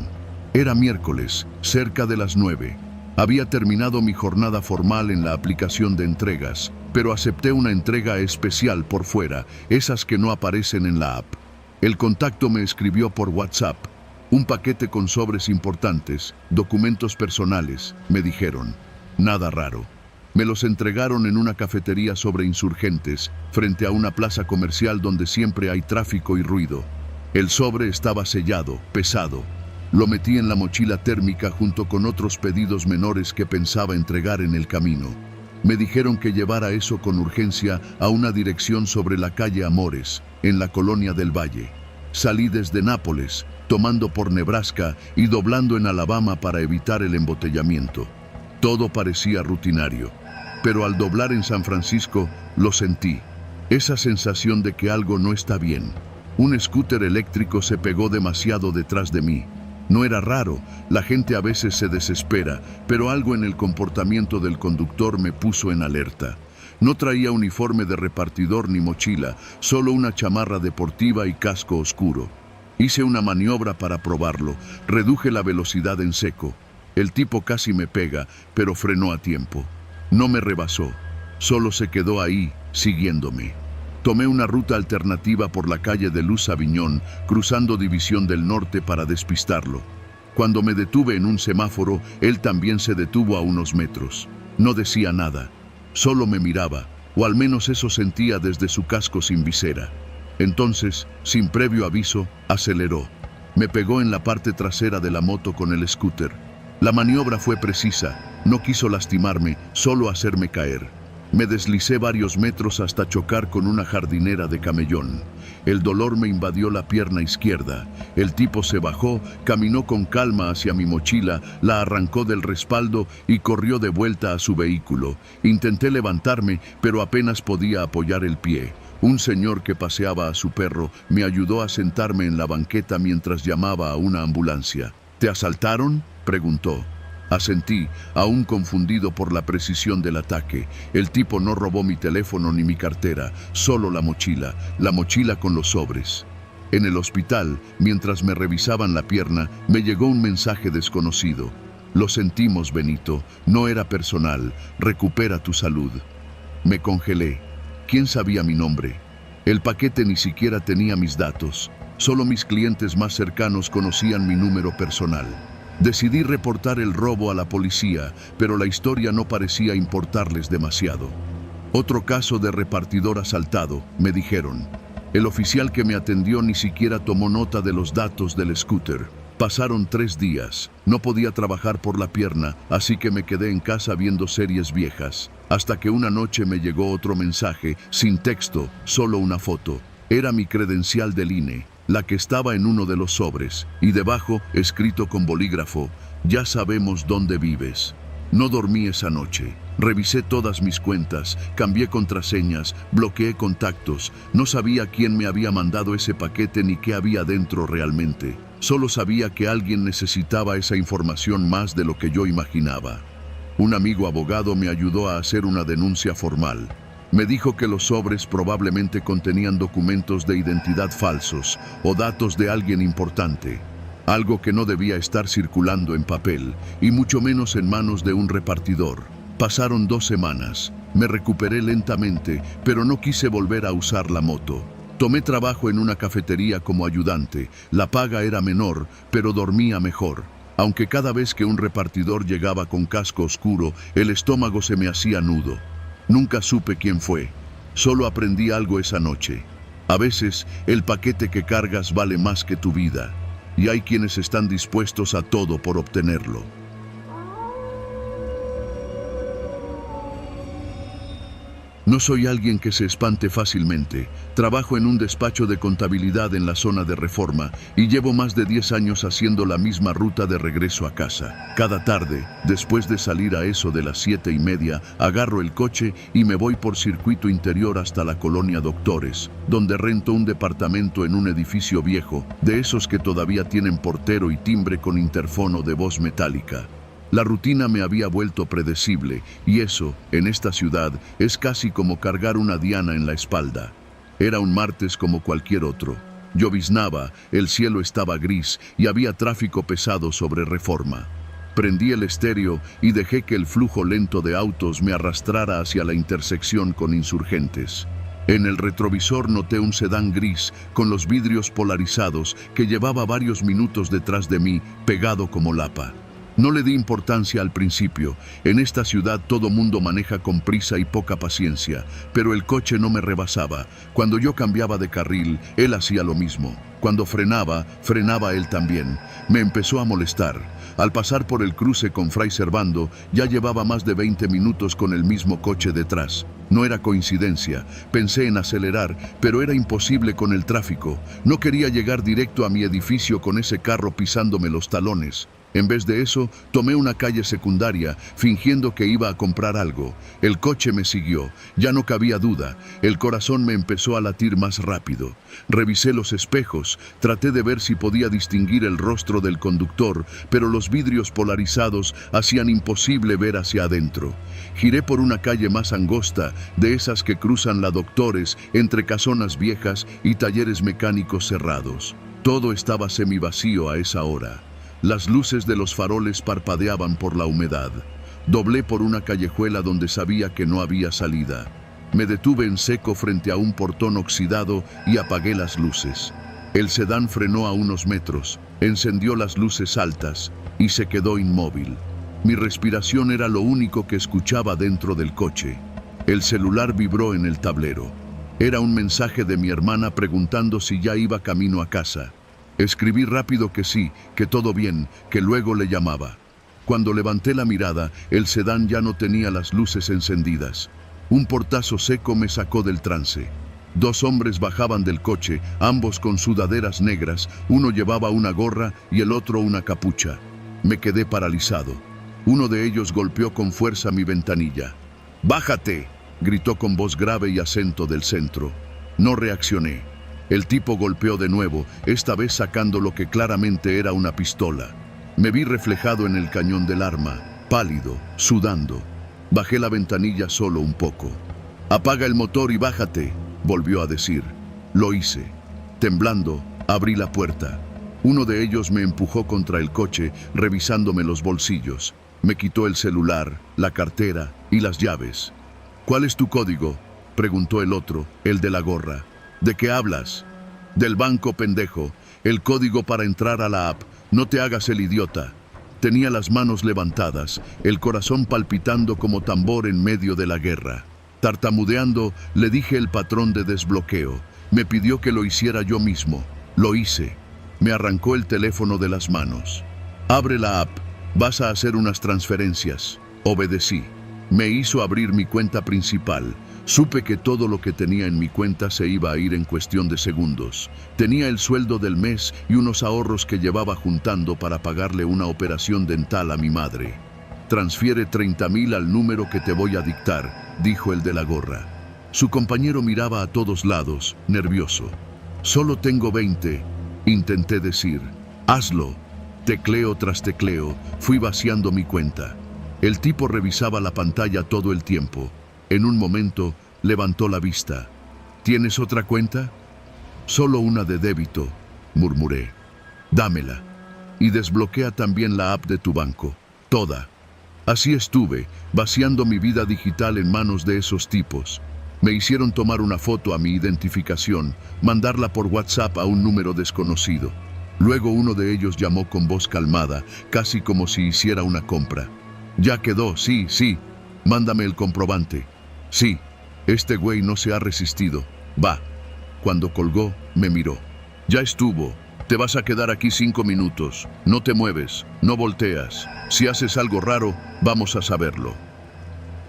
Era miércoles, cerca de las 9. Había terminado mi jornada formal en la aplicación de entregas, pero acepté una entrega especial por fuera, esas que no aparecen en la app. El contacto me escribió por WhatsApp. Un paquete con sobres importantes, documentos personales, me dijeron. Nada raro. Me los entregaron en una cafetería sobre Insurgentes, frente a una plaza comercial donde siempre hay tráfico y ruido. El sobre estaba sellado, pesado. Lo metí en la mochila térmica junto con otros pedidos menores que pensaba entregar en el camino. Me dijeron que llevara eso con urgencia a una dirección sobre la calle Amores, en la colonia del Valle. Salí desde Nápoles, tomando por Nebraska y doblando en Alabama para evitar el embotellamiento. Todo parecía rutinario, pero al doblar en San Francisco lo sentí. Esa sensación de que algo no está bien. Un scooter eléctrico se pegó demasiado detrás de mí. No era raro, la gente a veces se desespera, pero algo en el comportamiento del conductor me puso en alerta. No traía uniforme de repartidor ni mochila, solo una chamarra deportiva y casco oscuro. Hice una maniobra para probarlo, reduje la velocidad en seco. El tipo casi me pega, pero frenó a tiempo. No me rebasó, solo se quedó ahí, siguiéndome. Tomé una ruta alternativa por la calle de Luz Aviñón, cruzando División del Norte para despistarlo. Cuando me detuve en un semáforo, él también se detuvo a unos metros. No decía nada, solo me miraba, o al menos eso sentía desde su casco sin visera. Entonces, sin previo aviso, aceleró. Me pegó en la parte trasera de la moto con el scooter. La maniobra fue precisa, no quiso lastimarme, solo hacerme caer. Me deslicé varios metros hasta chocar con una jardinera de camellón. El dolor me invadió la pierna izquierda. El tipo se bajó, caminó con calma hacia mi mochila, la arrancó del respaldo y corrió de vuelta a su vehículo. Intenté levantarme, pero apenas podía apoyar el pie. Un señor que paseaba a su perro me ayudó a sentarme en la banqueta mientras llamaba a una ambulancia. ¿Te asaltaron?, preguntó. Asentí, aún confundido por la precisión del ataque. El tipo no robó mi teléfono ni mi cartera, solo la mochila con los sobres. En el hospital, mientras me revisaban la pierna, me llegó un mensaje desconocido. Lo sentimos, Benito, no era personal, recupera tu salud. Me congelé. ¿Quién sabía mi nombre? El paquete ni siquiera tenía mis datos. Solo mis clientes más cercanos conocían mi número personal. Decidí reportar el robo a la policía, pero la historia no parecía importarles demasiado. Otro caso de repartidor asaltado, me dijeron. El oficial que me atendió ni siquiera tomó nota de los datos del scooter. Pasaron 3 días. No podía trabajar por la pierna, así que me quedé en casa viendo series viejas. Hasta que una noche me llegó otro mensaje, sin texto, solo una foto. Era mi credencial del INE, la que estaba en uno de los sobres, y debajo, escrito con bolígrafo, ya sabemos dónde vives. No dormí esa noche. Revisé todas mis cuentas, cambié contraseñas, bloqueé contactos. No sabía quién me había mandado ese paquete ni qué había dentro realmente. Solo sabía que alguien necesitaba esa información más de lo que yo imaginaba. Un amigo abogado me ayudó a hacer una denuncia formal. Me dijo que los sobres probablemente contenían documentos de identidad falsos o datos de alguien importante. Algo que no debía estar circulando en papel, y mucho menos en manos de un repartidor. Pasaron 2 semanas. Me recuperé lentamente, pero no quise volver a usar la moto. Tomé trabajo en una cafetería como ayudante. La paga era menor, pero dormía mejor. Aunque cada vez que un repartidor llegaba con casco oscuro, el estómago se me hacía nudo. Nunca supe quién fue. Solo aprendí algo esa noche. A veces, el paquete que cargas vale más que tu vida. Y hay quienes están dispuestos a todo por obtenerlo. No soy alguien que se espante fácilmente. Trabajo en un despacho de contabilidad en la zona de Reforma y llevo más de 10 años haciendo la misma ruta de regreso a casa. Cada tarde, después de salir a eso de las 7:30, agarro el coche y me voy por circuito interior hasta la colonia Doctores, donde rento un departamento en un edificio viejo, de esos que todavía tienen portero y timbre con interfono de voz metálica. La rutina me había vuelto predecible, y eso, en esta ciudad, es casi como cargar una diana en la espalda. Era un martes como cualquier otro. Lloviznaba, el cielo estaba gris y había tráfico pesado sobre Reforma. Prendí el estéreo y dejé que el flujo lento de autos me arrastrara hacia la intersección con Insurgentes. En el retrovisor noté un sedán gris con los vidrios polarizados que llevaba varios minutos detrás de mí, pegado como lapa. No le di importancia al principio. En esta ciudad todo mundo maneja con prisa y poca paciencia, pero el coche no me rebasaba. Cuando yo cambiaba de carril, él hacía lo mismo. Cuando frenaba él también. Me empezó a molestar. Al pasar por el cruce con Fray Servando, ya llevaba más de 20 minutos con el mismo coche detrás. No era coincidencia. Pensé en acelerar, pero era imposible con el tráfico. No quería llegar directo a mi edificio con ese carro pisándome los talones. En vez de eso, tomé una calle secundaria, fingiendo que iba a comprar algo. El coche me siguió. Ya no cabía duda. El corazón me empezó a latir más rápido. Revisé los espejos. Traté de ver si podía distinguir el rostro del conductor, pero los vidrios polarizados hacían imposible ver hacia adentro. Giré por una calle más angosta, de esas que cruzan la Doctores, entre casonas viejas y talleres mecánicos cerrados. Todo estaba semivacío a esa hora. Las luces de los faroles parpadeaban por la humedad. Doblé por una callejuela donde sabía que no había salida. Me detuve en seco frente a un portón oxidado y apagué las luces. El sedán frenó a unos metros, encendió las luces altas y se quedó inmóvil. Mi respiración era lo único que escuchaba dentro del coche. El celular vibró en el tablero. Era un mensaje de mi hermana preguntando si ya iba camino a casa. Escribí rápido que sí, que todo bien, que luego le llamaba. Cuando levanté la mirada, el sedán ya no tenía las luces encendidas. Un portazo seco me sacó del trance. 2 hombres bajaban del coche, ambos con sudaderas negras, uno llevaba una gorra y el otro una capucha. Me quedé paralizado. Uno de ellos golpeó con fuerza mi ventanilla. ¡Bájate!, gritó con voz grave y acento del centro. No reaccioné. El tipo golpeó de nuevo, esta vez sacando lo que claramente era una pistola. Me vi reflejado en el cañón del arma, pálido, sudando. Bajé la ventanilla solo un poco. «Apaga el motor y bájate», volvió a decir. Lo hice. Temblando, abrí la puerta. Uno de ellos me empujó contra el coche, revisándome los bolsillos. Me quitó el celular, la cartera y las llaves. «¿Cuál es tu código?», preguntó el otro, el de la gorra. «¿De qué hablas?». «Del banco, pendejo. El código para entrar a la app. No te hagas el idiota». Tenía las manos levantadas, el corazón palpitando como tambor en medio de la guerra. Tartamudeando, le dije el patrón de desbloqueo. Me pidió que lo hiciera yo mismo. Lo hice. Me arrancó el teléfono de las manos. «Abre la app. Vas a hacer unas transferencias». Obedecí. Me hizo abrir mi cuenta principal. Supe que todo lo que tenía en mi cuenta se iba a ir en cuestión de segundos. Tenía el sueldo del mes y unos ahorros que llevaba juntando para pagarle una operación dental a mi madre. «Transfiere 30,000 al número que te voy a dictar», dijo el de la gorra. Su compañero miraba a todos lados, nervioso. «Solo tengo 20», intenté decir. «Hazlo». Tecleo tras tecleo, fui vaciando mi cuenta. El tipo revisaba la pantalla todo el tiempo. En un momento, levantó la vista. «¿Tienes otra cuenta?». «Solo una de débito», murmuré. «Dámela. Y desbloquea también la app de tu banco. Toda». Así estuve, vaciando mi vida digital en manos de esos tipos. Me hicieron tomar una foto a mi identificación, mandarla por WhatsApp a un número desconocido. Luego uno de ellos llamó con voz calmada, casi como si hiciera una compra. «Ya quedó, sí. Mándame el comprobante». «Sí, este güey no se ha resistido. Va». Cuando colgó, me miró. «Ya estuvo. Te vas a quedar aquí 5 minutos. No te mueves, no volteas. Si haces algo raro, vamos a saberlo».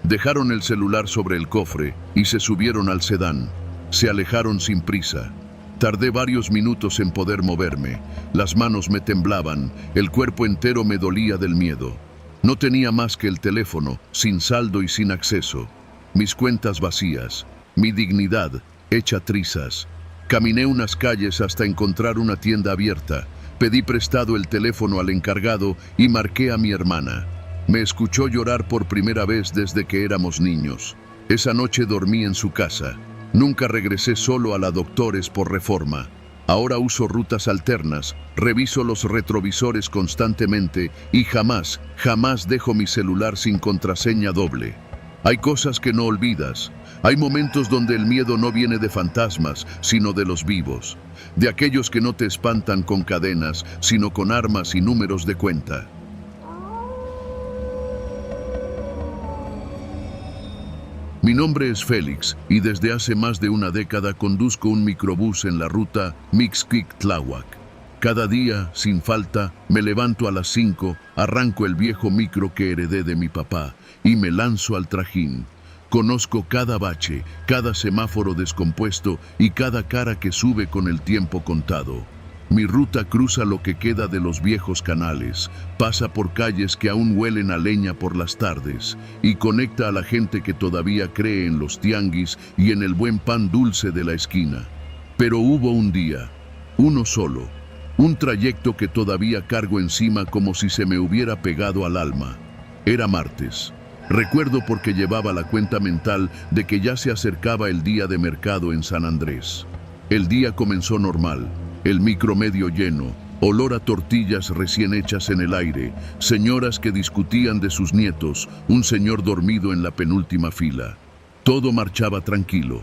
Dejaron el celular sobre el cofre y se subieron al sedán. Se alejaron sin prisa. Tardé varios minutos en poder moverme. Las manos me temblaban, el cuerpo entero me dolía del miedo. No tenía más que el teléfono, sin saldo y sin acceso. Mis cuentas vacías, mi dignidad hecha trizas. Caminé unas calles hasta encontrar una tienda abierta. Pedí prestado el teléfono al encargado y marqué a mi hermana. Me escuchó llorar por primera vez desde que éramos niños. Esa noche dormí en su casa. Nunca regresé solo a la Doctores por reforma. Ahora uso rutas alternas, reviso los retrovisores constantemente y jamás dejo mi celular sin contraseña doble. Hay cosas que no olvidas. Hay momentos donde el miedo no viene de fantasmas, sino de los vivos. De aquellos que no te espantan con cadenas, sino con armas y números de cuenta. Mi nombre es Félix y desde hace más de una década conduzco un microbús en la ruta Mixquic-Tláhuac. Cada día, sin falta, me levanto a las 5, arranco el viejo micro que heredé de mi papá y me lanzo al trajín. Conozco cada bache, cada semáforo descompuesto y cada cara que sube con el tiempo contado. Mi ruta cruza lo que queda de los viejos canales, pasa por calles que aún huelen a leña por las tardes y conecta a la gente que todavía cree en los tianguis y en el buen pan dulce de la esquina. Pero hubo un día, uno solo, un trayecto que todavía cargo encima como si se me hubiera pegado al alma. Era martes. Recuerdo porque llevaba la cuenta mental de que ya se acercaba el día de mercado en San Andrés. El día comenzó normal. El micro medio lleno, olor a tortillas recién hechas en el aire, señoras que discutían de sus nietos, un señor dormido en la penúltima fila. Todo marchaba tranquilo.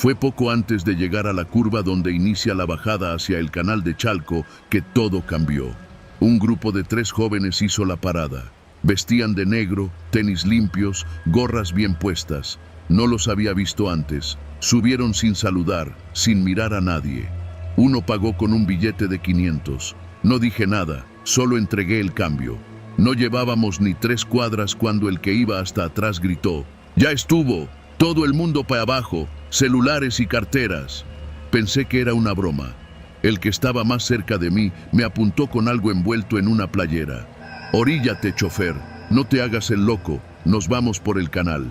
Fue poco antes de llegar a la curva donde inicia la bajada hacia el canal de Chalco que todo cambió. Un grupo de 3 jóvenes hizo la parada. Vestían de negro, tenis limpios, gorras bien puestas. No los había visto antes. Subieron sin saludar, sin mirar a nadie. Uno pagó con un billete de 500. No dije nada, solo entregué el cambio. No llevábamos ni 3 cuadras cuando el que iba hasta atrás gritó: ¡Ya estuvo! ¡Todo el mundo para abajo! ¡Celulares y carteras! Pensé que era una broma. El que estaba más cerca de mí me apuntó con algo envuelto en una playera. «Oríllate, chofer, no te hagas el loco, nos vamos por el canal».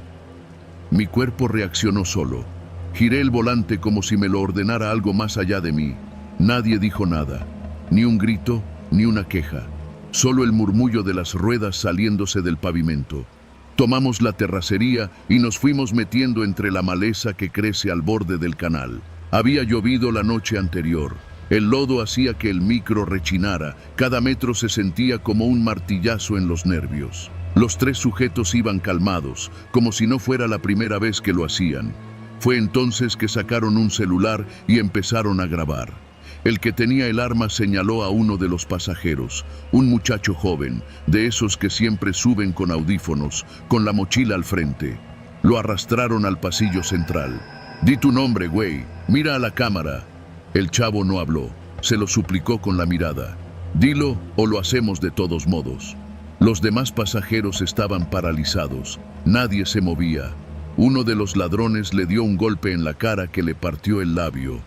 Mi cuerpo reaccionó solo. Giré el volante como si me lo ordenara algo más allá de mí. Nadie dijo nada, ni un grito, ni una queja. Solo el murmullo de las ruedas saliéndose del pavimento. Tomamos la terracería y nos fuimos metiendo entre la maleza que crece al borde del canal. Había llovido la noche anterior. El lodo hacía que el micro rechinara. Cada metro se sentía como un martillazo en los nervios. Los 3 sujetos iban calmados, como si no fuera la primera vez que lo hacían. Fue entonces que sacaron un celular y empezaron a grabar. El que tenía el arma señaló a uno de los pasajeros, un muchacho joven, de esos que siempre suben con audífonos, con la mochila al frente. Lo arrastraron al pasillo central. «Di tu nombre, güey, mira a la cámara». El chavo no habló, se lo suplicó con la mirada. «Dilo o lo hacemos de todos modos». Los demás pasajeros estaban paralizados, nadie se movía. Uno de los ladrones le dio un golpe en la cara que le partió el labio.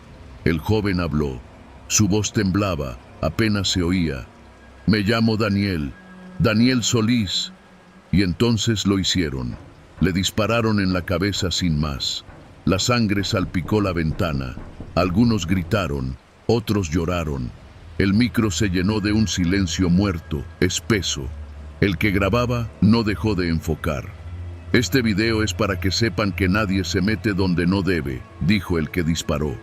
El joven habló. Su voz temblaba, apenas se oía. «Me llamo Daniel, Daniel Solís». Y entonces lo hicieron. Le dispararon en la cabeza sin más. La sangre salpicó la ventana. Algunos gritaron, otros lloraron. El micro se llenó de un silencio muerto, espeso. El que grababa no dejó de enfocar. «Este video es para que sepan que nadie se mete donde no debe», dijo el que disparó.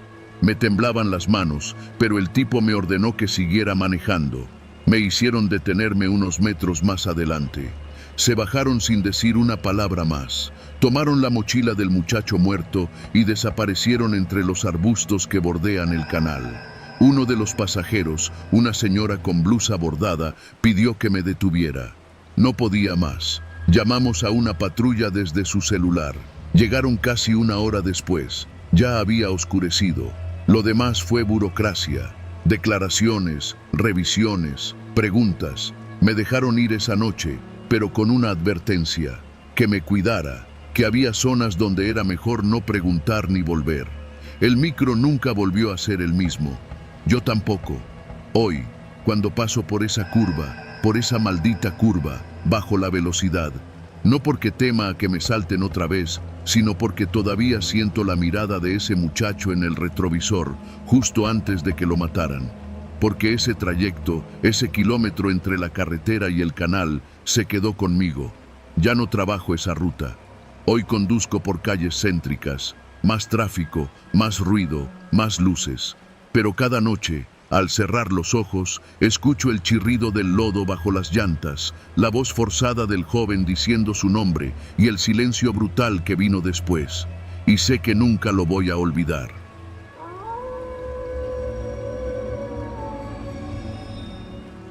Me temblaban las manos, pero el tipo me ordenó que siguiera manejando. Me hicieron detenerme unos metros más adelante. Se bajaron sin decir una palabra más. Tomaron la mochila del muchacho muerto y desaparecieron entre los arbustos que bordean el canal. Uno de los pasajeros, una señora con blusa bordada, pidió que me detuviera. No podía más. Llamamos a una patrulla desde su celular. Llegaron casi 1 hora después. Ya había oscurecido. Lo demás fue burocracia. Declaraciones, revisiones, preguntas. Me dejaron ir esa noche, pero con una advertencia: que me cuidara, que había zonas donde era mejor no preguntar ni volver. El micro nunca volvió a ser el mismo. Yo tampoco. Hoy, cuando paso por esa curva, por esa maldita curva, bajo la velocidad, no porque tema a que me salten otra vez, sino porque todavía siento la mirada de ese muchacho en el retrovisor, justo antes de que lo mataran. Porque ese trayecto, ese kilómetro entre la carretera y el canal, se quedó conmigo. Ya no trabajo esa ruta. Hoy conduzco por calles céntricas, más tráfico, más ruido, más luces. Pero cada noche, al cerrar los ojos, escucho el chirrido del lodo bajo las llantas, la voz forzada del joven diciendo su nombre y el silencio brutal que vino después. Y sé que nunca lo voy a olvidar.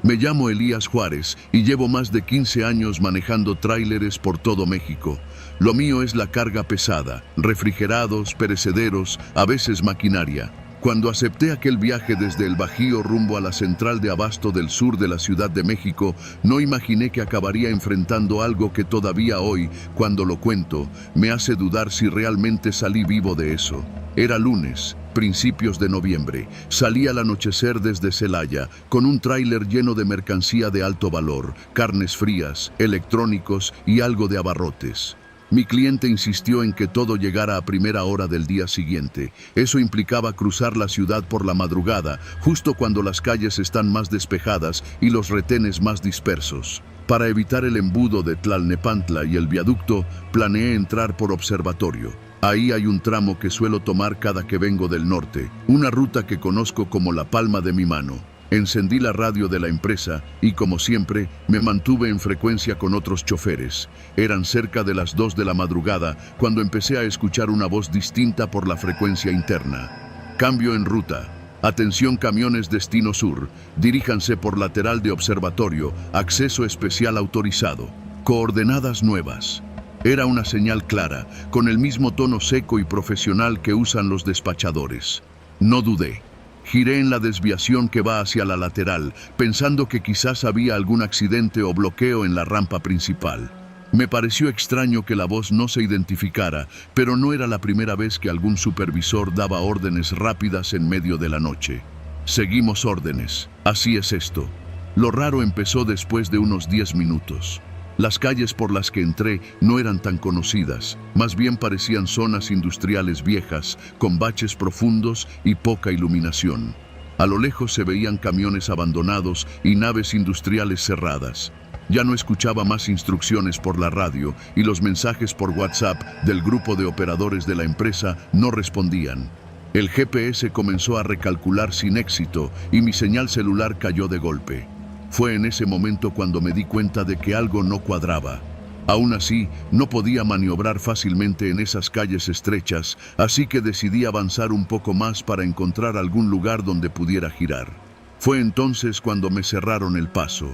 Me llamo Elías Juárez y llevo más de 15 años manejando tráileres por todo México. Lo mío es la carga pesada, refrigerados, perecederos, a veces maquinaria. Cuando acepté aquel viaje desde el Bajío rumbo a la central de abasto del sur de la Ciudad de México, no imaginé que acabaría enfrentando algo que todavía hoy, cuando lo cuento, me hace dudar si realmente salí vivo de eso. Era lunes, principios de noviembre. Salí al anochecer desde Celaya, con un tráiler lleno de mercancía de alto valor, carnes frías, electrónicos y algo de abarrotes. Mi cliente insistió en que todo llegara a primera hora del día siguiente. Eso implicaba cruzar la ciudad por la madrugada, justo cuando las calles están más despejadas y los retenes más dispersos. Para evitar el embudo de Tlalnepantla y el viaducto, planeé entrar por Observatorio. Ahí hay un tramo que suelo tomar cada que vengo del norte, una ruta que conozco como la palma de mi mano. Encendí la radio de la empresa y, como siempre, me mantuve en frecuencia con otros choferes. Eran cerca de las 2 de la madrugada cuando empecé a escuchar una voz distinta por la frecuencia interna. Cambio en ruta. Atención camiones destino sur. Diríjanse por lateral de observatorio. Acceso especial autorizado. Coordenadas nuevas. Era una señal clara, con el mismo tono seco y profesional que usan los despachadores. No dudé. Giré en la desviación que va hacia la lateral, pensando que quizás había algún accidente o bloqueo en la rampa principal. Me pareció extraño que la voz no se identificara, pero no era la primera vez que algún supervisor daba órdenes rápidas en medio de la noche. Seguimos órdenes. Así es esto. Lo raro empezó después de unos 10 minutos. Las calles por las que entré no eran tan conocidas, más bien parecían zonas industriales viejas, con baches profundos y poca iluminación. A lo lejos se veían camiones abandonados y naves industriales cerradas. Ya no escuchaba más instrucciones por la radio y los mensajes por WhatsApp del grupo de operadores de la empresa no respondían. El GPS comenzó a recalcular sin éxito y mi señal celular cayó de golpe. Fue en ese momento cuando me di cuenta de que algo no cuadraba. Aún así, no podía maniobrar fácilmente en esas calles estrechas, así que decidí avanzar un poco más para encontrar algún lugar donde pudiera girar. Fue entonces cuando me cerraron el paso.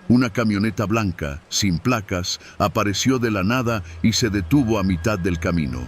Una camioneta blanca, sin placas, apareció de la nada y se detuvo a mitad del camino.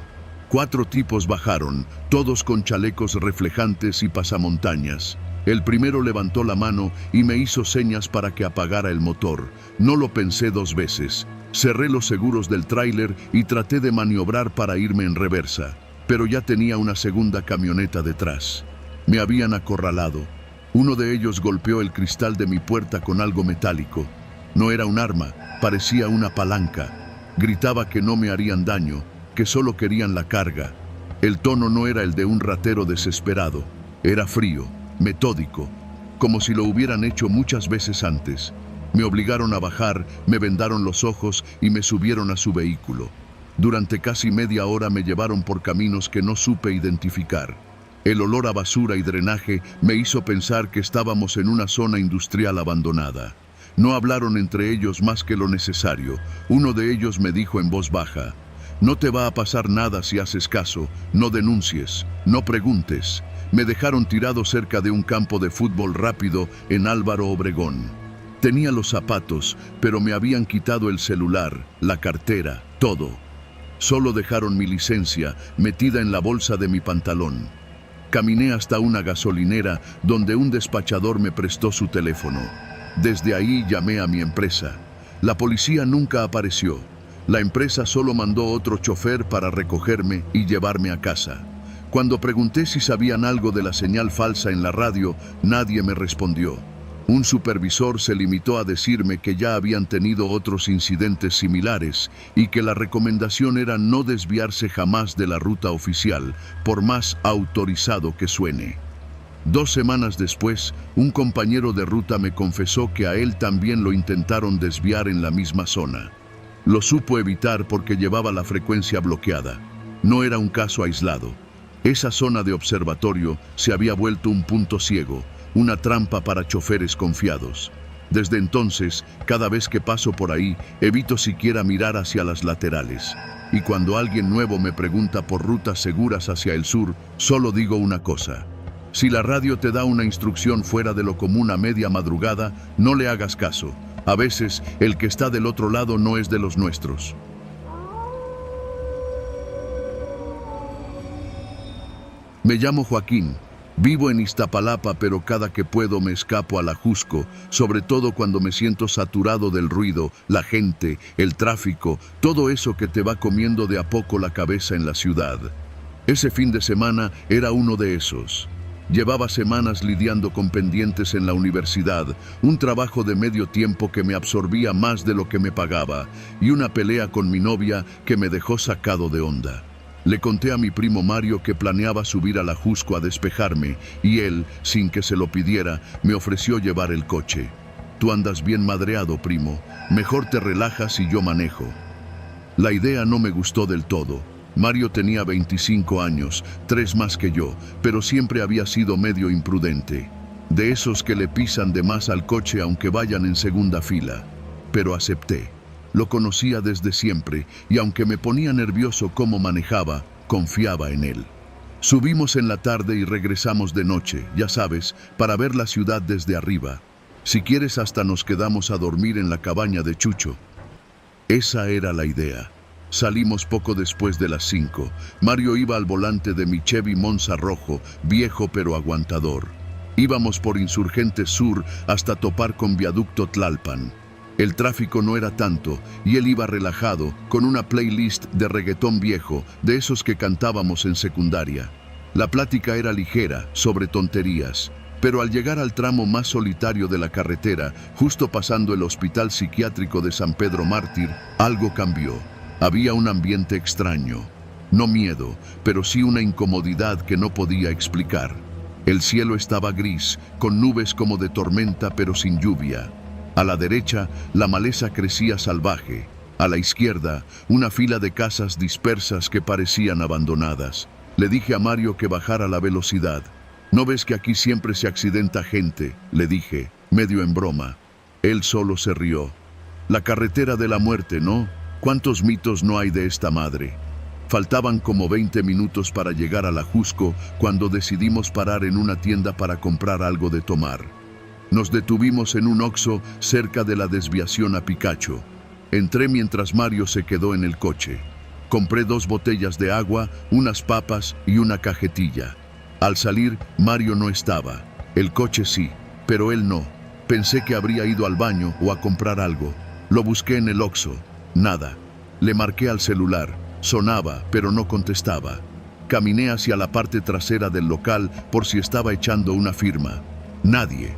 4 tipos bajaron, todos con chalecos reflejantes y pasamontañas. El primero levantó la mano y me hizo señas para que apagara el motor. No lo pensé 2 veces. Cerré los seguros del tráiler y traté de maniobrar para irme en reversa, pero ya tenía una segunda camioneta detrás. Me habían acorralado. Uno de ellos golpeó el cristal de mi puerta con algo metálico. No era un arma, parecía una palanca. Gritaba que no me harían daño, que solo querían la carga. El tono no era el de un ratero desesperado. Era frío, metódico, como si lo hubieran hecho muchas veces antes. Me obligaron a bajar, me vendaron los ojos y me subieron a su vehículo. Durante casi media hora me llevaron por caminos que no supe identificar. El olor a basura y drenaje me hizo pensar que estábamos en una zona industrial abandonada. No hablaron entre ellos más que lo necesario. Uno de ellos me dijo en voz baja: «No te va a pasar nada si haces caso, no denuncies, no preguntes». Me dejaron tirado cerca de un campo de fútbol rápido en Álvaro Obregón. Tenía los zapatos, pero me habían quitado el celular, la cartera, todo. Solo dejaron mi licencia metida en la bolsa de mi pantalón. Caminé hasta una gasolinera donde un despachador me prestó su teléfono. Desde ahí llamé a mi empresa. La policía nunca apareció. La empresa solo mandó otro chofer para recogerme y llevarme a casa. Cuando pregunté si sabían algo de la señal falsa en la radio, nadie me respondió. Un supervisor se limitó a decirme que ya habían tenido otros incidentes similares y que la recomendación era no desviarse jamás de la ruta oficial, por más autorizado que suene. 2 semanas después, un compañero de ruta me confesó que a él también lo intentaron desviar en la misma zona. Lo supo evitar porque llevaba la frecuencia bloqueada. No era un caso aislado. Esa zona de observatorio se había vuelto un punto ciego, una trampa para choferes confiados. Desde entonces, cada vez que paso por ahí, evito siquiera mirar hacia las laterales. Y cuando alguien nuevo me pregunta por rutas seguras hacia el sur, solo digo una cosa: si la radio te da una instrucción fuera de lo común a media madrugada, no le hagas caso. A veces, el que está del otro lado no es de los nuestros. Me llamo Joaquín, vivo en Iztapalapa, pero cada que puedo me escapo a la Jusco, sobre todo cuando me siento saturado del ruido, la gente, el tráfico, todo eso que te va comiendo de a poco la cabeza en la ciudad. Ese fin de semana era uno de esos. Llevaba semanas lidiando con pendientes en la universidad, un trabajo de medio tiempo que me absorbía más de lo que me pagaba, y una pelea con mi novia que me dejó sacado de onda. Le conté a mi primo Mario que planeaba subir a la Jusco a despejarme, y él, sin que se lo pidiera, me ofreció llevar el coche. «Tú andas bien madreado, primo. Mejor te relajas y yo manejo». La idea no me gustó del todo. Mario tenía 25 años, 3 más que yo, pero siempre había sido medio imprudente. de esos que le pisan de más al coche aunque vayan en segunda fila. Pero acepté. Lo conocía desde siempre y aunque me ponía nervioso cómo manejaba, confiaba en él. Subimos en la tarde y regresamos de noche, ya sabes, para ver la ciudad desde arriba. Si quieres hasta nos quedamos a dormir en la cabaña de Chucho. Esa era la idea. Salimos poco después de las 5. Mario iba al volante de mi Chevy Monza rojo, viejo pero aguantador. Íbamos por Insurgentes Sur hasta topar con Viaducto Tlalpan. El tráfico no era tanto y él iba relajado con una playlist de reggaetón viejo, de esos que cantábamos en secundaria. La plática era ligera, sobre tonterías, pero al llegar al tramo más solitario de la carretera, justo pasando el hospital psiquiátrico de San Pedro Mártir, algo cambió. Había un ambiente extraño. No miedo, pero sí una incomodidad que no podía explicar. El cielo estaba gris, con nubes como de tormenta pero sin lluvia. A la derecha, la maleza crecía salvaje. A la izquierda, una fila de casas dispersas que parecían abandonadas. Le dije a Mario que bajara la velocidad. ¿No ves que aquí siempre se accidenta gente?, le dije, medio en broma. Él solo se rió. La carretera de la muerte, ¿no? ¿Cuántos mitos no hay de esta madre? Faltaban como 20 minutos para llegar a la Jusco cuando decidimos parar en una tienda para comprar algo de tomar. Nos detuvimos en un Oxxo cerca de la desviación a Picacho. Entré mientras Mario se quedó en el coche. Compré 2 botellas de agua, unas papas y una cajetilla. Al salir, Mario no estaba. El coche sí, pero él no. Pensé que habría ido al baño o a comprar algo. Lo busqué en el Oxxo. Nada. Le marqué al celular. Sonaba, pero no contestaba. Caminé hacia la parte trasera del local por si estaba echando una firma. Nadie.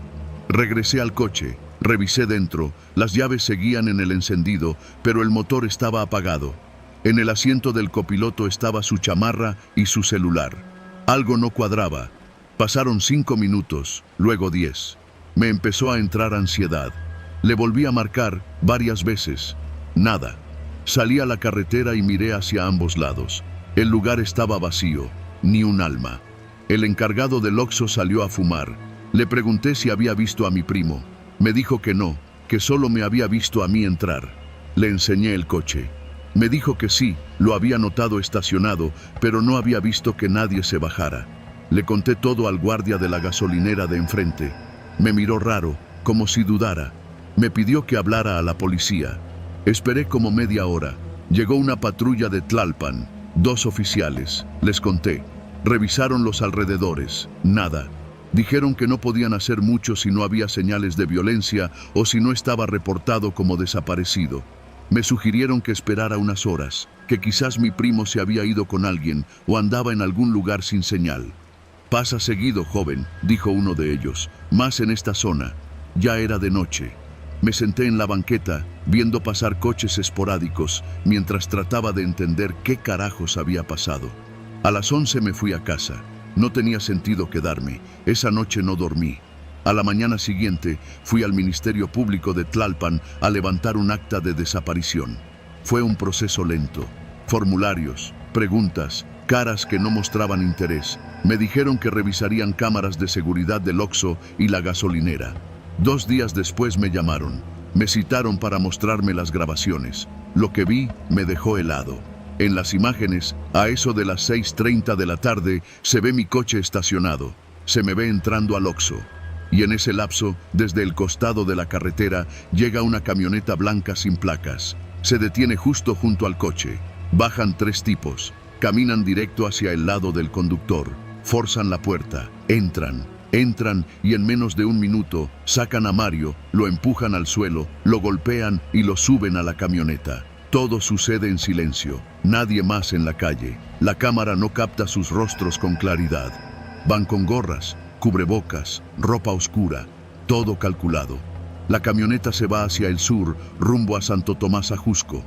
Regresé al coche, revisé dentro, las llaves seguían en el encendido, pero el motor estaba apagado. En el asiento del copiloto estaba su chamarra y su celular. Algo no cuadraba. Pasaron 5 minutos, luego 10. Me empezó a entrar ansiedad. Le volví a marcar varias veces. Nada. Salí a la carretera y miré hacia ambos lados. El lugar estaba vacío, ni un alma. El encargado del Oxxo salió a fumar. Le pregunté si había visto a mi primo. Me dijo que no, que solo me había visto a mí entrar. Le enseñé el coche. Me dijo que sí, lo había notado estacionado, pero no había visto que nadie se bajara. Le conté todo al guardia de la gasolinera de enfrente. Me miró raro, como si dudara. Me pidió que hablara a la policía. Esperé como media hora. Llegó una patrulla de Tlalpan, 2 oficiales. Les conté. Revisaron los alrededores. Nada. Dijeron que no podían hacer mucho si no había señales de violencia o si no estaba reportado como desaparecido. Me sugirieron que esperara unas horas, que quizás mi primo se había ido con alguien o andaba en algún lugar sin señal. Pasa seguido, joven, dijo uno de ellos, más en esta zona. Ya era de noche. Me senté en la banqueta, viendo pasar coches esporádicos, mientras trataba de entender qué carajos había pasado. A las 11 me fui a casa. No tenía sentido quedarme. Esa noche no dormí. A la mañana siguiente fui al Ministerio Público de Tlalpan a levantar un acta de desaparición. Fue un proceso lento. Formularios, preguntas, caras que no mostraban interés. Me dijeron que revisarían cámaras de seguridad del Oxxo y la gasolinera. 2 días después me llamaron. Me citaron para mostrarme las grabaciones. Lo que vi me dejó helado. En las imágenes, a eso de las 6:30 de la tarde, se ve mi coche estacionado. Se me ve entrando al Oxxo. Y en ese lapso, desde el costado de la carretera, llega una camioneta blanca sin placas. Se detiene justo junto al coche. Bajan 3 tipos. Caminan directo hacia el lado del conductor. Forzan la puerta. Entran y en menos de 1 minuto sacan a Mario, lo empujan al suelo, lo golpean y lo suben a la camioneta. Todo sucede en silencio, nadie más en la calle. La cámara no capta sus rostros con claridad. Van con gorras, cubrebocas, ropa oscura, todo calculado. La camioneta se va hacia el sur, rumbo a Santo Tomás Ajusco.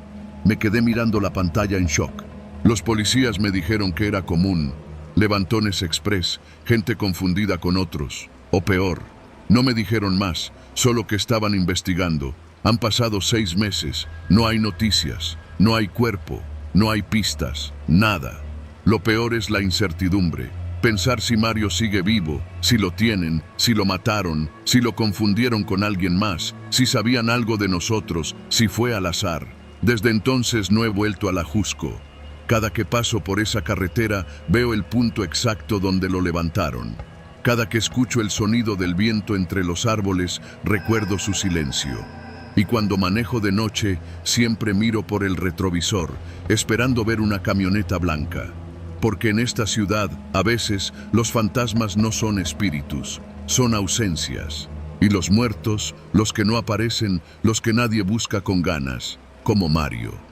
Me quedé mirando la pantalla en shock. Los policías me dijeron que era común. Levantones express, gente confundida con otros. O peor, no me dijeron más, solo que estaban investigando. Han pasado 6 meses, no hay noticias, no hay cuerpo, no hay pistas, nada. Lo peor es la incertidumbre. Pensar si Mario sigue vivo, si lo tienen, si lo mataron, si lo confundieron con alguien más, si sabían algo de nosotros, si fue al azar. Desde entonces no he vuelto a la Jusco. Cada que paso por esa carretera veo el punto exacto donde lo levantaron. Cada que escucho el sonido del viento entre los árboles, recuerdo su silencio. Y cuando manejo de noche, siempre miro por el retrovisor, esperando ver una camioneta blanca. Porque en esta ciudad, a veces, los fantasmas no son espíritus, son ausencias. Y los muertos, los que no aparecen, los que nadie busca con ganas, como Mario.